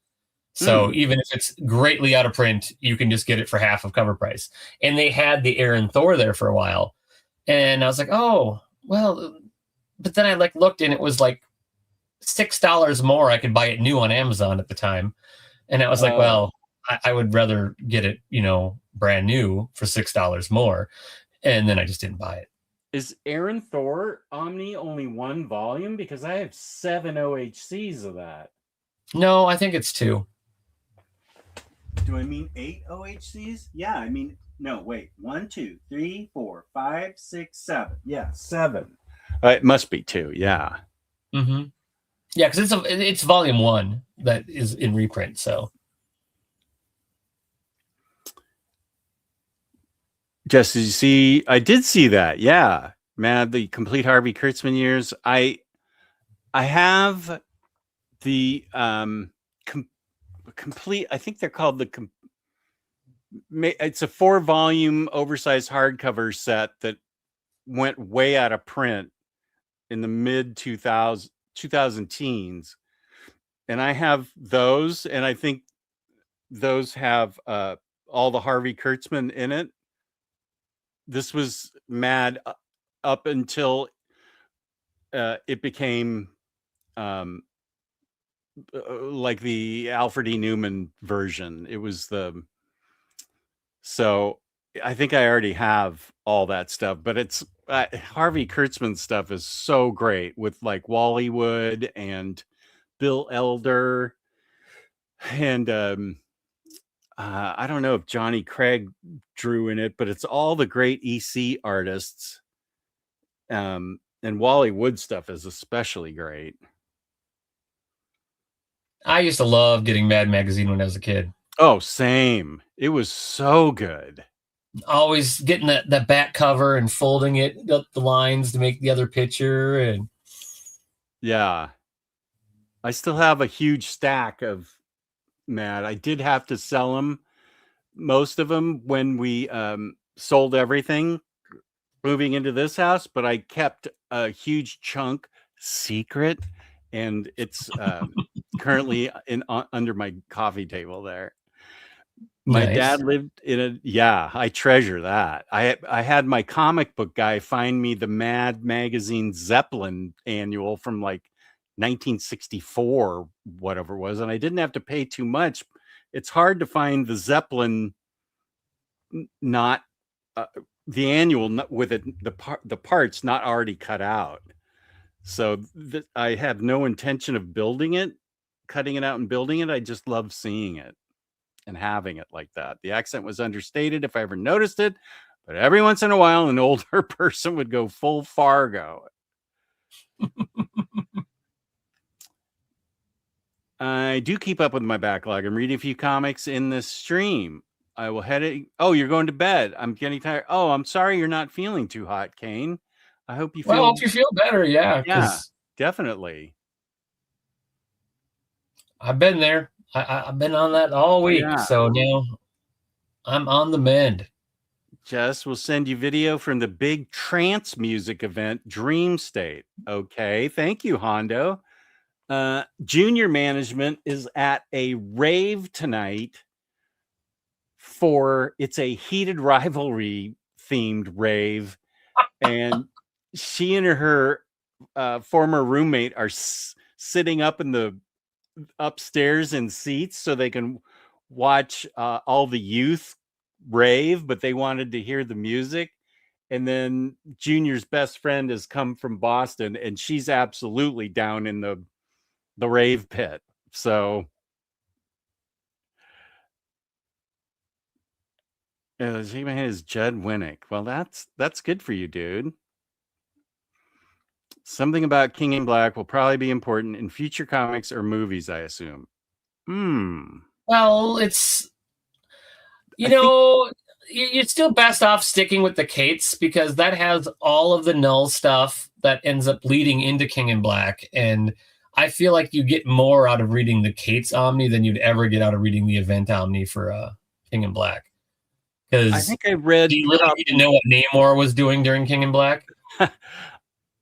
So even if it's greatly out of print, you can just get it for half of cover price. And they had the Aaron Thor there for a while. And I was like, oh, well, but then I looked, and it was like $6 more. I could buy it new on Amazon at the time. And I was like, well, I would rather get it, brand new for $6 more. And then I just didn't buy it. Is Aaron Thor Omni only 1 volume? Because I have 7 OHCs of that. No, I think it's 2. Do I mean 8 OHCs? Yeah, I mean, no, wait. 1, 2, 3, 4, 5, 6, 7. Yeah, 7. It must be 2, yeah. Mm-hmm. Yeah, because it's volume 1 that is in reprint, so. Just as you see, I did see that. Yeah, man, the complete Harvey Kurtzman years. I have the complete. I think they're called it's a 4-volume oversized hardcover set that went way out of print in the mid 2000 teens, and I have those, and I think those have all the Harvey Kurtzman in it. This was mad up until it became like the Alfred E. Newman version. It was so I think I already have all that stuff, but it's Harvey Kurtzman stuff is so great with like Wally Wood and Bill Elder and I don't know if Johnny Craig drew in it, but it's all the great EC artists. And Wally Wood stuff is especially great. I used to love getting Mad Magazine when I was a kid. Oh, same. It was so good. Always getting that back cover and folding it up the lines to make the other picture. And yeah, I still have a huge stack of Mad. I did have to sell them, most of them, when we sold everything moving into this house, but I kept a huge chunk secret, and it's currently under my coffee table there. My dad lived in I treasure that. I had my comic book guy find me the Mad Magazine Zeppelin annual from like 1964, whatever it was, and I didn't have to pay too much. It's hard to find the Zeppelin, not the annual, with it the parts not already cut out. So I have no intention of building it, cutting it out and building it. I just love seeing it and having it like that. The accent was understated if I ever noticed it, but every once in a while an older person would go full Fargo. I do keep up with my backlog. I'm reading a few comics in this stream. I will head it. Oh, you're going to bed. I'm getting tired. Oh, I'm sorry you're not feeling too hot, Kane. I hope you feel. Well, I hope you feel better. Yeah, definitely. I've been there. I've been on that all week, so now I'm on the mend. Jess will send you video from the big trance music event, Dream State. Okay, thank you, Hondo. Junior management is at a rave tonight. It's a heated rivalry themed rave, and she and her former roommate are sitting up in the upstairs in seats so they can watch all the youth rave, but they wanted to hear the music. And then Junior's best friend has come from Boston, and she's absolutely down in the rave pit. So is Judd Winnick. Well, that's good for you, dude. Something about King in Black will probably be important in future comics or movies, I assume. Well, it's you're still best off sticking with the Cates, because that has all of the null stuff that ends up leading into King in Black, and I feel like you get more out of reading the Cates Omni than you'd ever get out of reading the event Omni for King in Black. Because I think I read. Do you really need to know what Namor was doing during King in Black?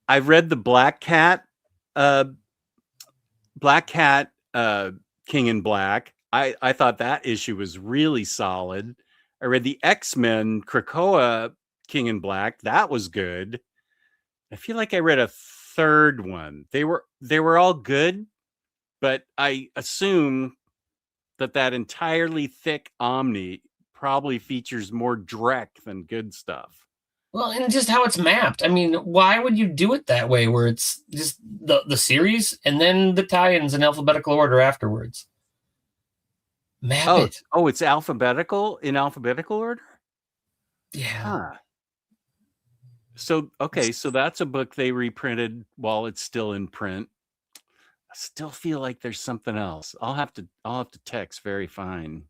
I read the Black Cat King in Black. I thought that issue was really solid. I read the X-Men Krakoa King in Black. That was good. I feel like I read a third one. They were all good, but I assume that entirely thick Omni probably features more Drek than good stuff. Well, and just how it's mapped. I mean, why would you do it that way, where it's just the series and then the tie-ins in alphabetical order afterwards? Map it. Oh, it's alphabetical in alphabetical order? Yeah. So that's a book they reprinted while it's still in print. I still feel like there's something else. I'll have to text Very Fine.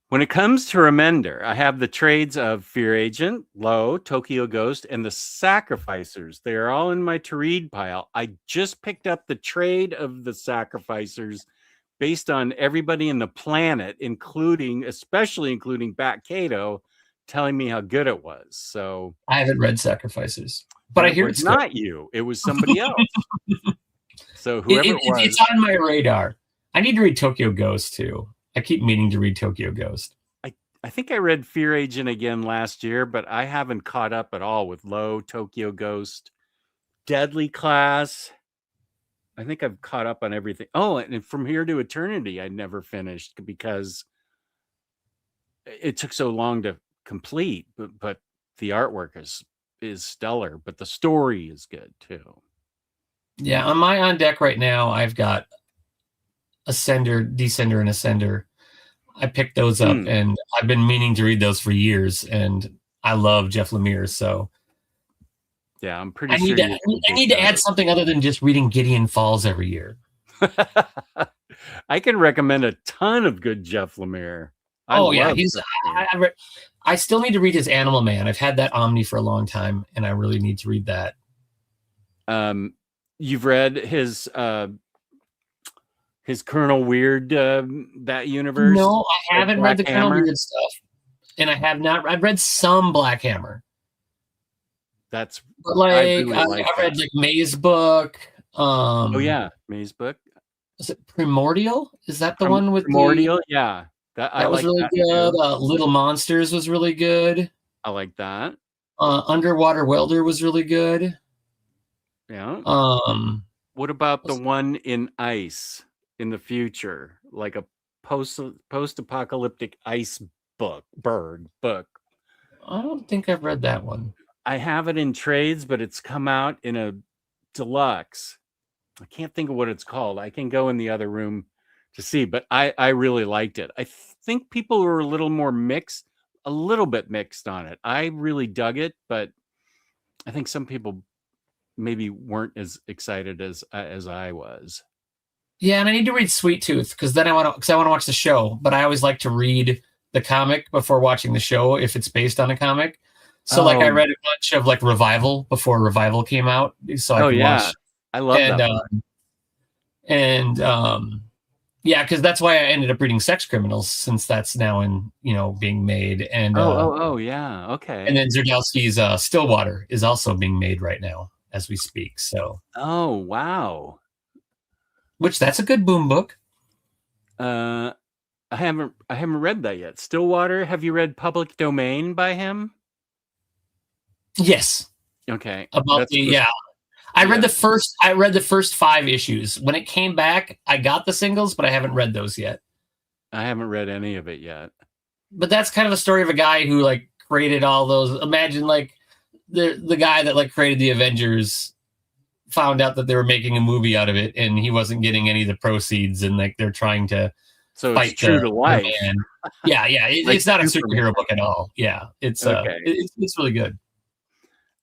When it comes to Remender, I have the trades of Fear Agent, Low, Tokyo Ghost, and the Sacrificers. They are all in my to read pile. I just picked up the trade of the Sacrificers based on everybody in the planet, especially including Bat Cato, telling me how good it was. So I haven't read Sacrificers, but I hear it's not you. It was somebody else. So whoever it was, it's on my radar. I need to read Tokyo Ghost too. I keep meaning to read Tokyo Ghost. I think I read Fear Agent again last year, but I haven't caught up at all with Low, Tokyo Ghost, Deadly Class. I think I've caught up on everything. Oh, and From Here to Eternity, I never finished because it took so long to complete. But the artwork is stellar, but the story is good too. Yeah, on my on deck right now, I've got Ascender, Descender, and Ascender. I picked those up, and I've been meaning to read those for years, and I love Jeff Lemire, so yeah, I'm pretty I sure need to add something other than just reading Gideon Falls every year. I can recommend a ton of good Jeff Lemire. I still need to read his Animal Man. I've had that Omni for a long time, and I really need to read that. You've read his Colonel Weird that universe? No, I haven't read the Colonel Weird stuff, and I have not. I've read some Black Hammer. That's but I read like May's book. Oh yeah, May's book. Is it Primordial? Is that the one with Primordial? Yeah, that was really good. Little Monsters was really good. I like that. Underwater Welder was really good. Yeah. What about the one in ice in the future, like a post-apocalyptic ice bird book? I don't think I've read that one. I have it in trades, but it's come out in a deluxe. I can't think of what it's called. I can go in the other room to see, but I really liked it. I think people were a little bit mixed on it. I really dug it, but I think some people maybe weren't as excited as I was. Yeah, and I need to read Sweet Tooth because I want to watch the show, but I always like to read the comic before watching the show if it's based on a comic. So like I read a bunch of like Revival before Revival came out, so I could watch. I love that. Yeah, because that's why I ended up reading Sex Criminals, since that's now being made. And yeah, okay. And then Zerdowski's Stillwater is also being made right now as we speak. So wow, that's a good Boom book. I haven't read that yet. Stillwater. Have you read Public Domain by him? Yes. Okay. I read the first 5 issues. When it came back, I got the singles, but I haven't read those yet. I haven't read any of it yet. But that's kind of a story of a guy who like created all those. Imagine like the guy that like created the Avengers found out that they were making a movie out of it, and he wasn't getting any of the proceeds, and like they're trying to fight it's true to life. Yeah. It's not a superhero book at all. Yeah, it's really good.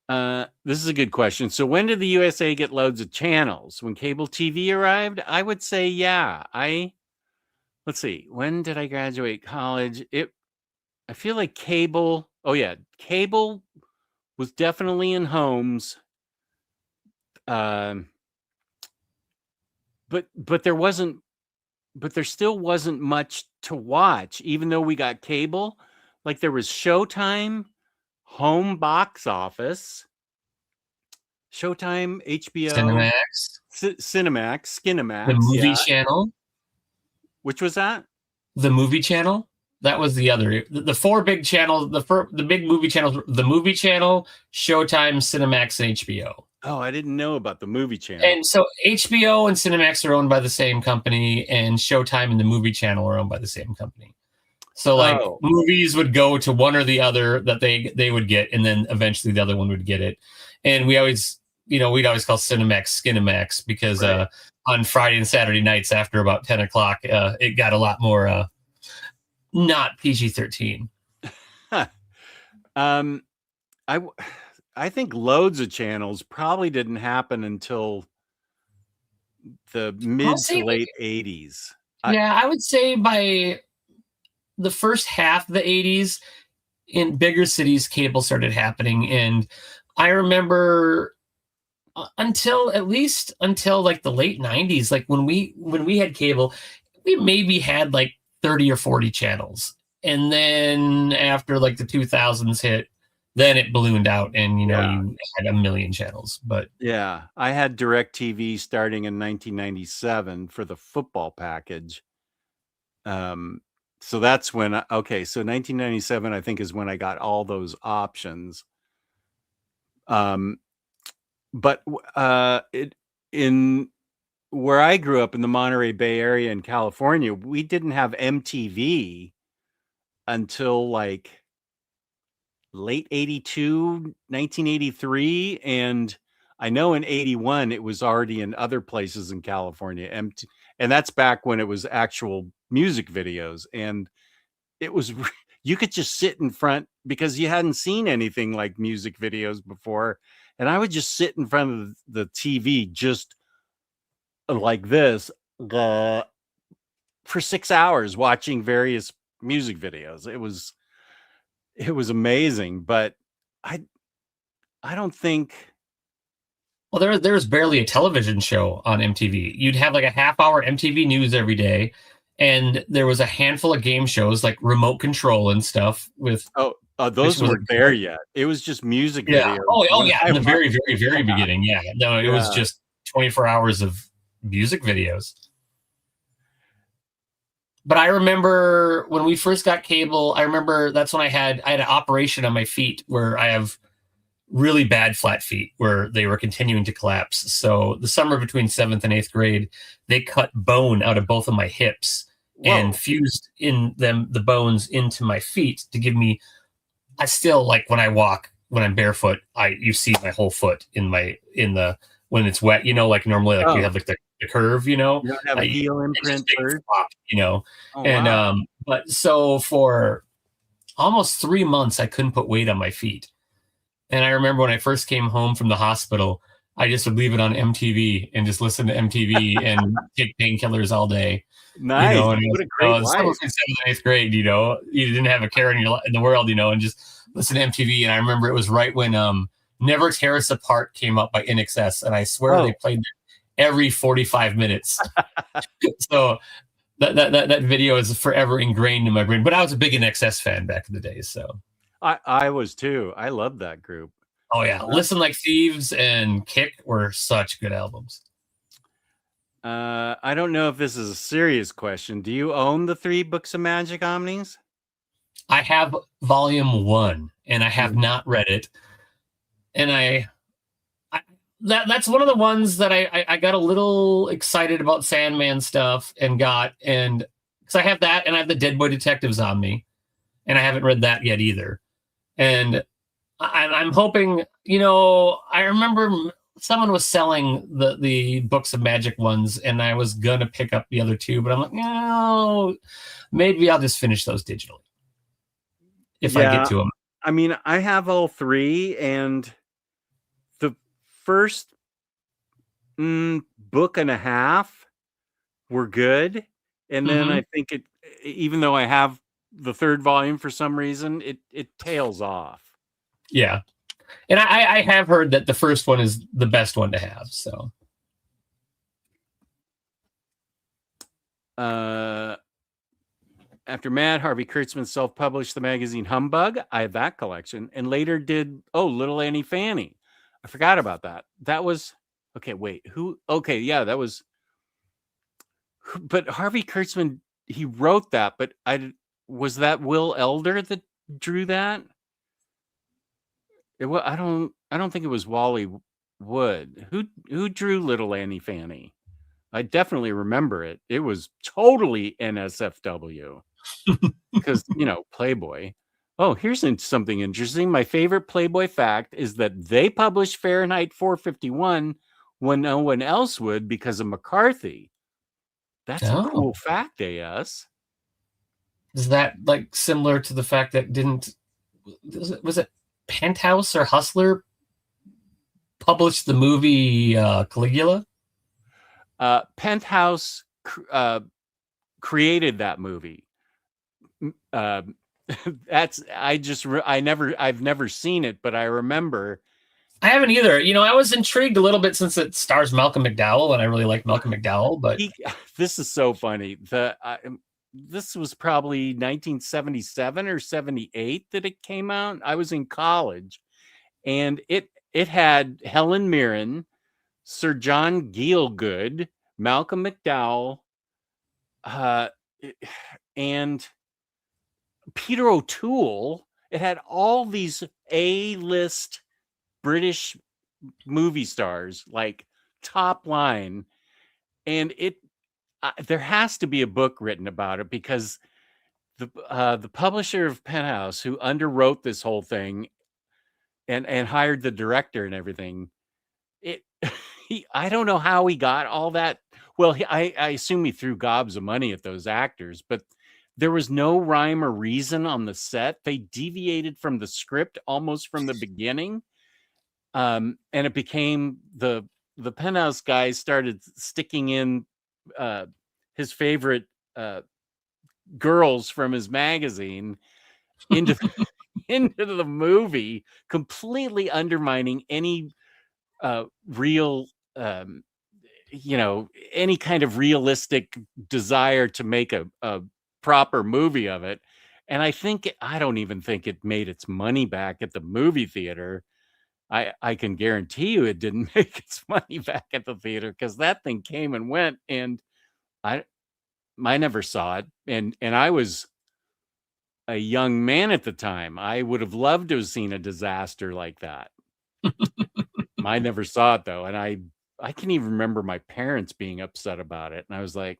This is a good question. So when did the USA get loads of channels? When cable TV arrived? I would say, yeah. Let's see. When did I graduate college? I feel like cable. Oh yeah. Cable was definitely in homes. But there still wasn't much to watch, even though we got cable. Like there was Showtime, Home Box Office, Showtime, HBO, Cinemax, Skinemax, the movie channel. Which was that? The movie channel. That was the other. The 4 big channels. The big movie channels. The movie channel, Showtime, Cinemax, and HBO. Oh, I didn't know about the movie channel. And so HBO and Cinemax are owned by the same company, and Showtime and the movie channel are owned by the same company. So like movies would go to one or the other that they would get, and then eventually the other one would get it. And we'd always call Cinemax Skinemax because on Friday and Saturday nights after about 10 o'clock, it got a lot more not PG-13. I think loads of channels probably didn't happen until the mid to late 80s. I would say by the first half of the 80s, in bigger cities, cable started happening. And I remember until like the late 90s, like when we had cable, we maybe had like 30 or 40 channels. And then after like the 2000s hit, then it ballooned out, and you had a million channels. But yeah, I had DirecTV starting in 1997 for the football package. So that's when, so 1997, I think, is when I got all those options. But in where I grew up in the Monterey Bay area in California, we didn't have MTV until like late 82, 1983. And I know in 81 it was already in other places in California. And that's back when it was actual music videos. And it was, you could just sit in front because you hadn't seen anything like music videos before. And I would just sit in front of the TV just like this for 6 hours watching various music videos. It was amazing, but I don't think. Well, there's barely a television show on MTV. You'd have like a half-hour MTV News every day, and there was a handful of game shows like Remote Control and stuff with. Those weren't there yet. It was just music videos. Oh yeah, in the very, very, very beginning. Yeah, no, it was just 24 hours of music videos. But I remember when we first got cable, I remember that's when I had an operation on my feet where I have really bad flat feet where they were continuing to collapse. So the summer between 7th and 8th grade, they cut bone out of both of my hips and fused in them the bones into my feet to give me. I still, like, when I walk, when I'm barefoot, you see my whole foot in the when it's wet, like normally, like you have like the curve, You don't have a heel imprint first? But so for almost 3 months, I couldn't put weight on my feet. And I remember when I first came home from the hospital, I just would leave it on MTV and just listen to MTV and take painkillers all day. Nice. And what a great life. 7th and 8th grade, you didn't have a care in the world, and just listen to MTV. And I remember it was right when Never Tear Us Apart came up by INXS, and I swear they played it every 45 minutes. So that video is forever ingrained in my brain. But I was a big INXS fan back in the day, so. I was too. I loved that group. Oh yeah, Listen Like Thieves and Kick were such good albums. I don't know if this is a serious question. Do you own the 3 Books of Magic Omnis? I have volume 1, and I have not read it. And that's one of the ones that I got a little excited about Sandman stuff and because I have that and I have the Dead Boy Detectives on me, and I haven't read that yet either. And I'm hoping, I remember someone was selling the Books of Magic ones, and I was going to pick up the other 2, but I'm like, no, maybe I'll just finish those digitally if I get to them. I mean, I have all 3, and the first book and a half were good. And then I think even though I have the 3rd volume for some reason, it tails off. Yeah. And I have heard that the first one is the best one to have. So, after Matt, Harvey Kurtzman self-published the magazine Humbug, I have that collection, and later did Little Annie Fanny. I forgot about that. That was okay. Wait, who? Okay, yeah, that was. But Harvey Kurtzman, he wrote that. But was that Will Elder that drew that? I don't think it was Wally Wood. Who drew Little Annie Fanny? I definitely remember it. It was totally NSFW because, Playboy. Oh, here's something interesting. My favorite Playboy fact is that they published Fahrenheit 451 when no one else would because of McCarthy. That's a cool fact, AS. Is that like similar to the fact that was it Penthouse or Hustler published the movie Caligula? Penthouse created that movie. I've never seen it, but I remember. I haven't either. I was intrigued a little bit since it stars Malcolm McDowell, and I really like Malcolm McDowell. But this is so funny. This was probably 1977 or 78 that it came out. I was in college, and it had Helen Mirren, Sir John Gielgud, Malcolm McDowell, and Peter O'Toole. It had all these A-list British movie stars, like top line, and there has to be a book written about it because the publisher of Penthouse, who underwrote this whole thing and hired the director and everything, I don't know how he got all that. Well, I assume he threw gobs of money at those actors, but there was no rhyme or reason on the set. They deviated from the script almost from the beginning. And it became the Penthouse guys started sticking in his favorite girls from his magazine into into the movie, completely undermining any real any kind of realistic desire to make a proper movie of it. And I don't even think it made its money back at the movie theater. I can guarantee you it didn't make its money back at the theater, because that thing came and went, and I never saw it. And I was a young man at the time. I would have loved to have seen a disaster like that. I never saw it though, and I can even remember my parents being upset about it, and I was like,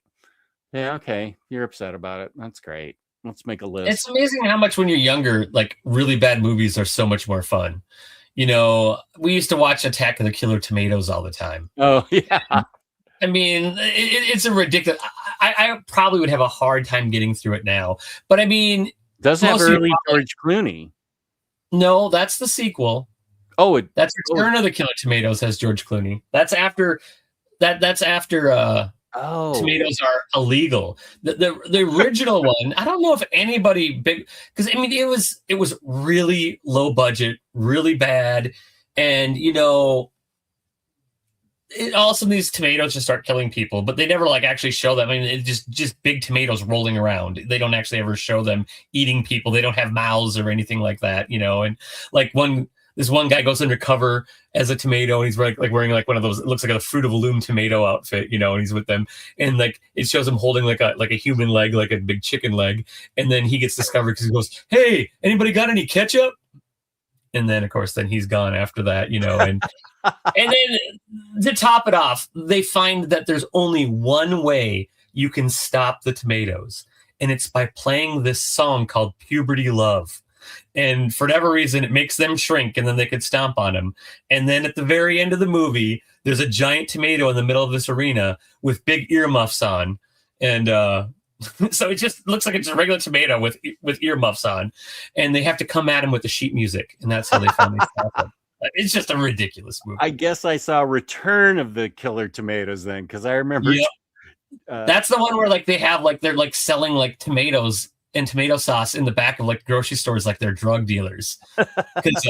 yeah, okay, you're upset about it, that's great, let's make a list. It's amazing how much when you're younger, like really bad movies are so much more fun. You know, we used to watch Attack of the Killer Tomatoes all the time. Oh yeah. I mean, it's a ridiculous. I probably would have a hard time getting through it now, but I mean, does have early George Clooney. No, that's the sequel. Oh, that's Return of the Killer Tomatoes has George Clooney. That's after that's after tomatoes are illegal. The original one, I don't know if anybody big, because I mean it was really low budget, really bad, and you know, all of a sudden these tomatoes just start killing people, but they never like actually show them. I mean, it's just big tomatoes rolling around. They don't actually ever show them eating people. They don't have mouths or anything like that, you know. And like this one guy goes undercover as a tomato, and he's like wearing like one of those, it looks like a Fruit of the Loom tomato outfit, you know, and he's with them, and like it shows him holding like a human leg, like a big chicken leg, and then he gets discovered because he goes, "Hey, anybody got any ketchup?" And then of course then he's gone after that, you know, and and then to top it off, they find that there's only one way you can stop the tomatoes, and it's by playing this song called Puberty Love. And for whatever reason, it makes them shrink, and then they could stomp on them. And then at the very end of the movie, there's a giant tomato in the middle of this arena with big earmuffs on. And so it just looks like it's a regular tomato with earmuffs on. And they have to come at him with the sheet music. And that's how they finally stop him. It's just a ridiculous movie. I guess I saw Return of the Killer Tomatoes then, because I remember. Yep. That's the one where like they have like they're like selling like tomatoes and tomato sauce in the back of like grocery stores, like they're drug dealers, because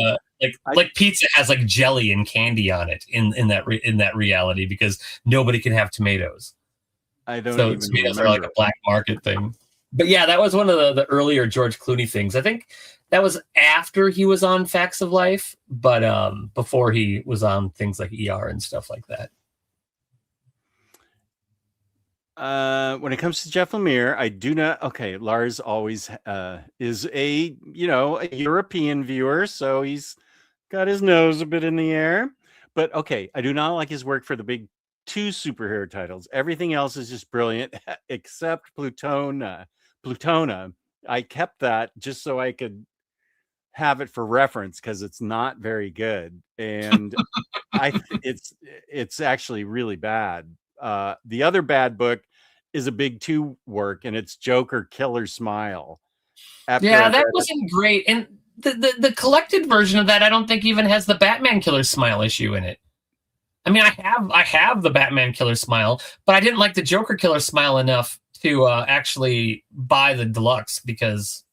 like pizza has like jelly and candy on it in that reality, because nobody can have tomatoes. I don't. So tomatoes are like a black market thing. But yeah, that was one of the earlier George Clooney things. I think that was after he was on Facts of Life, but before he was on things like ER and stuff like that. When it comes to Jeff Lemire, I do not. Okay, Lars always is a European viewer, so he's got his nose a bit in the air. But okay, I do not like his work for the big two superhero titles. Everything else is just brilliant, except Plutona. I kept that just so I could have it for reference, because it's not very good, and it's actually really bad. The other bad book is a big two work, and it's Joker Killer Smile. That wasn't great, and the collected version of that I don't think even has the Batman Killer Smile issue in it. I mean, I have the Batman Killer Smile, but I didn't like the Joker Killer Smile enough to actually buy the deluxe, because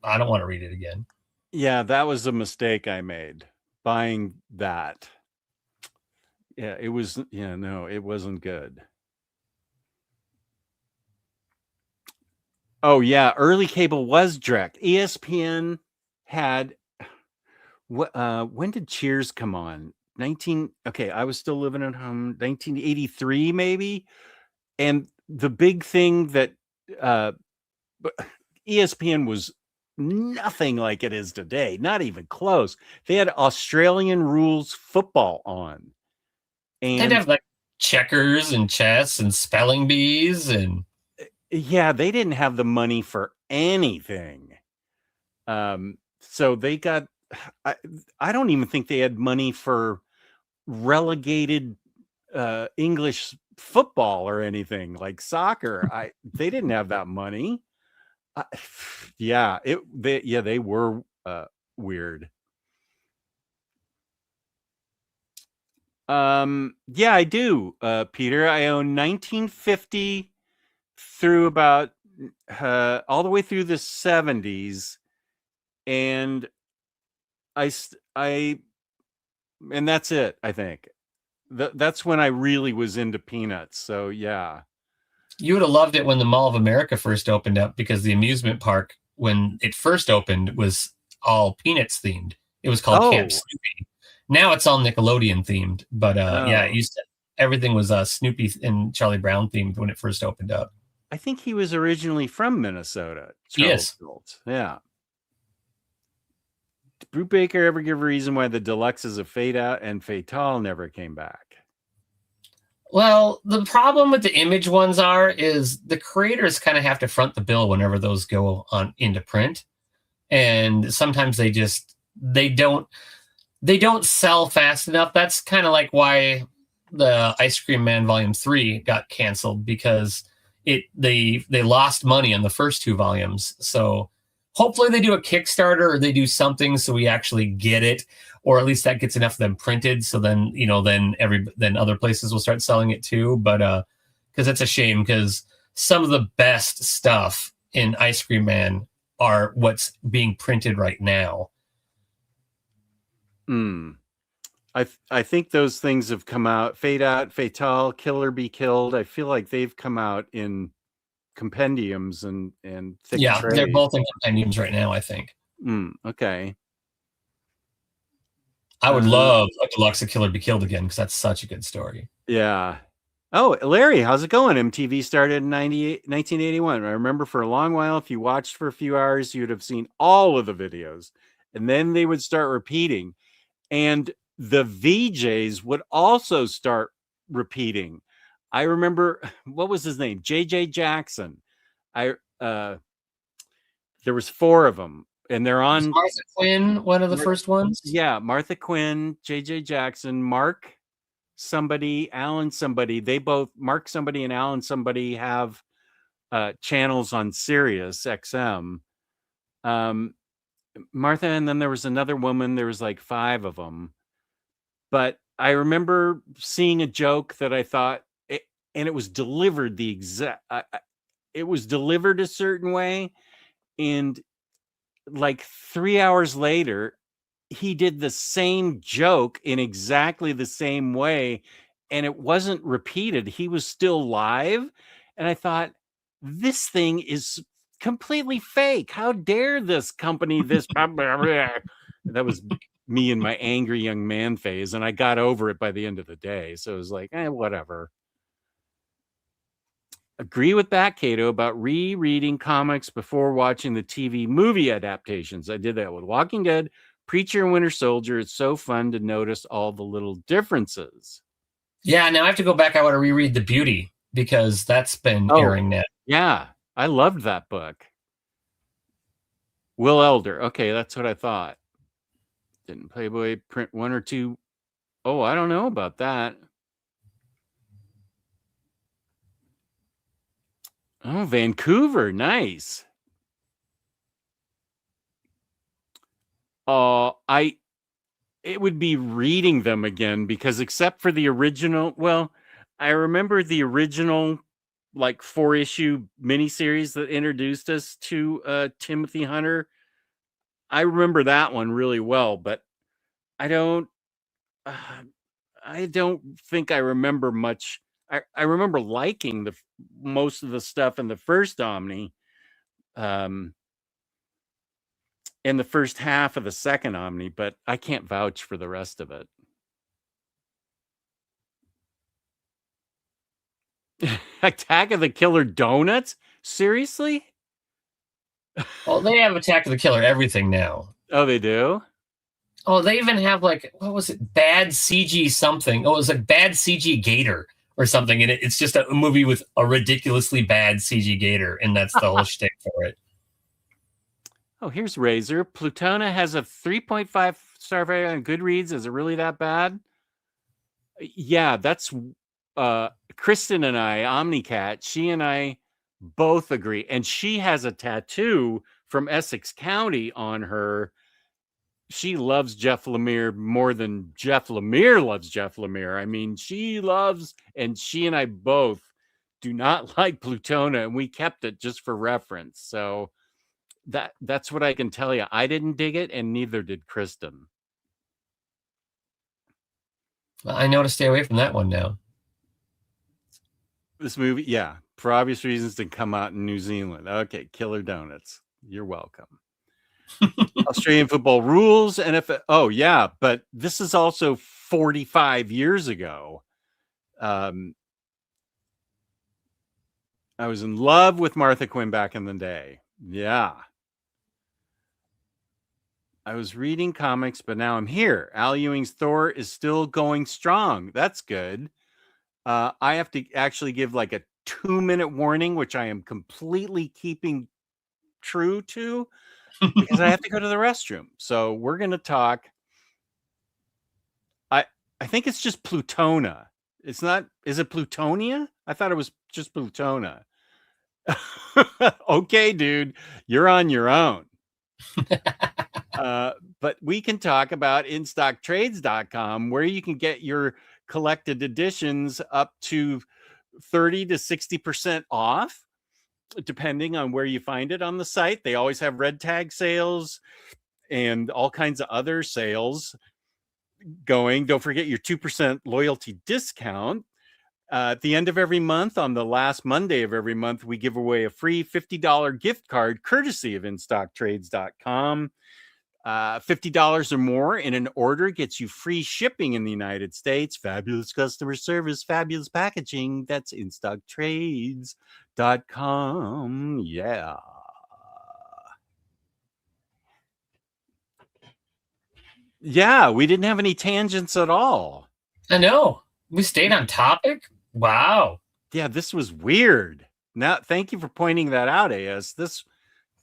I don't want to read it again. Yeah, that was a mistake I made buying that. Yeah, it was. Yeah, no, it wasn't good. Oh yeah, early cable was direct. ESPN had. When did Cheers come on? Okay, I was still living at home. 1983, maybe. And the big thing that ESPN was nothing like it is today, not even close. They had Australian rules football on. And they'd have like checkers and chess and spelling bees, and yeah, they didn't have the money for anything. So they got, I don't even think they had money for relegated English football or anything like soccer. They didn't have that money. They were weird. Yeah, I do, Peter. I own 1950 through about all the way through the 70s, and and that's it. I think that's when I really was into Peanuts. So yeah. You would have loved it when the Mall of America first opened up, because the amusement park, when it first opened, was all Peanuts themed. It was called Camp Snoopy. Now it's all Nickelodeon themed, but yeah, it used to, everything was Snoopy and Charlie Brown themed when it first opened up. I think he was originally from Minnesota. Yes. Yeah. Did Brubaker ever give a reason why the deluxes of Fade Out and Fatale never came back? Well, the problem with the image ones is the creators kind of have to front the bill whenever those go on into print, and sometimes they don't sell fast enough. That's kind of like why the Ice Cream Man Volume 3 got canceled, because they lost money on the first 2 volumes. So hopefully they do a Kickstarter or they do something so we actually get it, or at least that gets enough of them printed. So then, then other places will start selling it too. But because it's a shame, because some of the best stuff in Ice Cream Man are what's being printed right now. I think those things have come out. Fade Out, Fatale, Kill or Be Killed. I feel like they've come out in compendiums and thick trade. They're both in compendiums right now, I think. Okay. I would love a deluxe of Kill or Be Killed again, because that's such a good story. Yeah. Oh, Larry, how's it going? MTV started in 1981. I remember for a long while, if you watched for a few hours, you'd have seen all of the videos, and then they would start repeating. And the VJs would also start repeating. I remember, what was his name? JJ Jackson. There was 4 of them, and they're on. Was Martha Quinn one of the first ones? Yeah, Martha Quinn, JJ Jackson, Mark somebody, Alan somebody. They both, Mark somebody and Alan somebody, have channels on Sirius XM. Martha, and then there was another woman. There was like 5 of them. But I remember seeing a joke that I thought, and it was delivered it was delivered a certain way, and like 3 hours later, he did the same joke in exactly the same way, and it wasn't repeated. He was still live, and I thought, this thing is completely fake. How dare this company this? That was me in my angry young man phase, and I got over it by the end of the day. So it was like, whatever. Agree with Cato about rereading comics before watching the TV movie adaptations. I did that with Walking Dead, Preacher, and Winter Soldier. It's so fun to notice all the little differences. Yeah, now I have to go back. I want to reread The Beauty, because that's been airing now. Yeah, I loved that book. Will Elder. Okay, that's what I thought. Didn't Playboy print 1 or 2? Oh, I don't know about that. Oh, Vancouver. Nice. It would be reading them again, because except for the original, well, I remember the original like 4-issue miniseries that introduced us to Timothy Hunter. I remember that one really well, but I don't think I remember much. I remember liking most of the stuff in the first Omni, in the first half of the second Omni, but I can't vouch for the rest of it. Attack of the Killer Donuts? Seriously? Well, they have Attack of the Killer everything now. Oh, they do? Oh, they even have like, what was it? Bad CG something. Oh, it was like Bad CG Gator or something. And it's just a movie with a ridiculously bad CG Gator. And that's the whole shtick for it. Oh, here's Razor. Plutona has a 3.5 star rating on Goodreads. Is it really that bad? Yeah, that's Kristen and I, Omnicat, she and I both agree. And she has a tattoo from Essex County on her. She loves Jeff Lemire more than Jeff Lemire loves Jeff Lemire. I mean, she loves, and she and I both do not like Plutona, and we kept it just for reference. So that's what I can tell you. I didn't dig it, and neither did Kristen. I know to stay away from that one now. This movie, yeah, for obvious reasons, didn't come out in New Zealand. Okay, Killer Donuts. You're welcome. Australian football rules, NFL. Oh, yeah, but this is also 45 years ago. I was in love with Martha Quinn back in the day. Yeah. I was reading comics, but now I'm here. Al Ewing's Thor is still going strong. That's good. I have to actually give like a 2-minute warning, which I am completely keeping true to because I have to go to the restroom. So we're going to talk. I think it's just Plutona. It's not. Is it Plutonia? I thought it was just Plutona. Okay, dude, you're on your own. But we can talk about instocktrades.com, where you can get your collected editions up to 30 to 60% off, depending on where you find it on the site. They always have red tag sales and all kinds of other sales going. Don't forget your 2% loyalty discount. At the end of every month, on the last Monday of every month, we give away a free $50 gift card courtesy of instocktrades.com. $50 or more in an order gets you free shipping in the United States, fabulous customer service, fabulous packaging. That's instocktrades.com. Yeah. Yeah, we didn't have any tangents at all. I know. We stayed on topic. Wow. Yeah, this was weird. Now, thank you for pointing that out, AS. This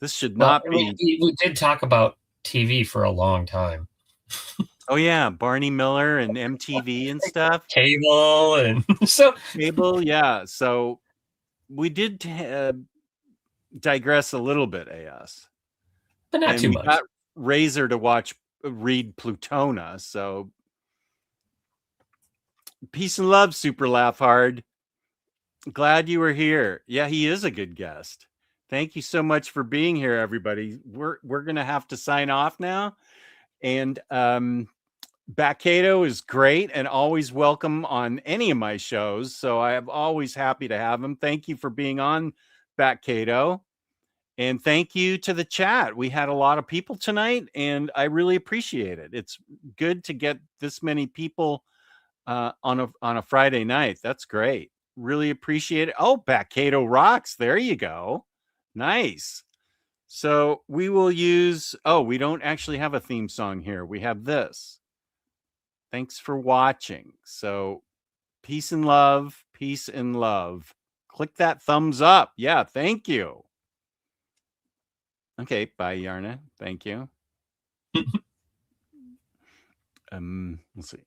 should not be. We did talk about TV for a long time. Oh yeah, Barney Miller and MTV and stuff. Cable and so Cable, yeah. So we did digress a little bit, AS, but not too much. Got Razor to read Plutona. So peace and love, Super Laugh Hard. Glad you were here. Yeah, he is a good guest. Thank you so much for being here, everybody. We're gonna have to sign off now. And Backcato is great and always welcome on any of my shows. So I am always happy to have him. Thank you for being on, Backcato. And thank you to the chat. We had a lot of people tonight, and I really appreciate it. It's good to get this many people on a Friday night. That's great. Really appreciate it. Oh, Backcato rocks. There you go. Nice. So we will use, we don't actually have a theme song here. We have this. Thanks for watching. So peace and love, peace and love. Click that thumbs up. Yeah, thank you. Okay, bye, Yarna. Thank you. Let's see.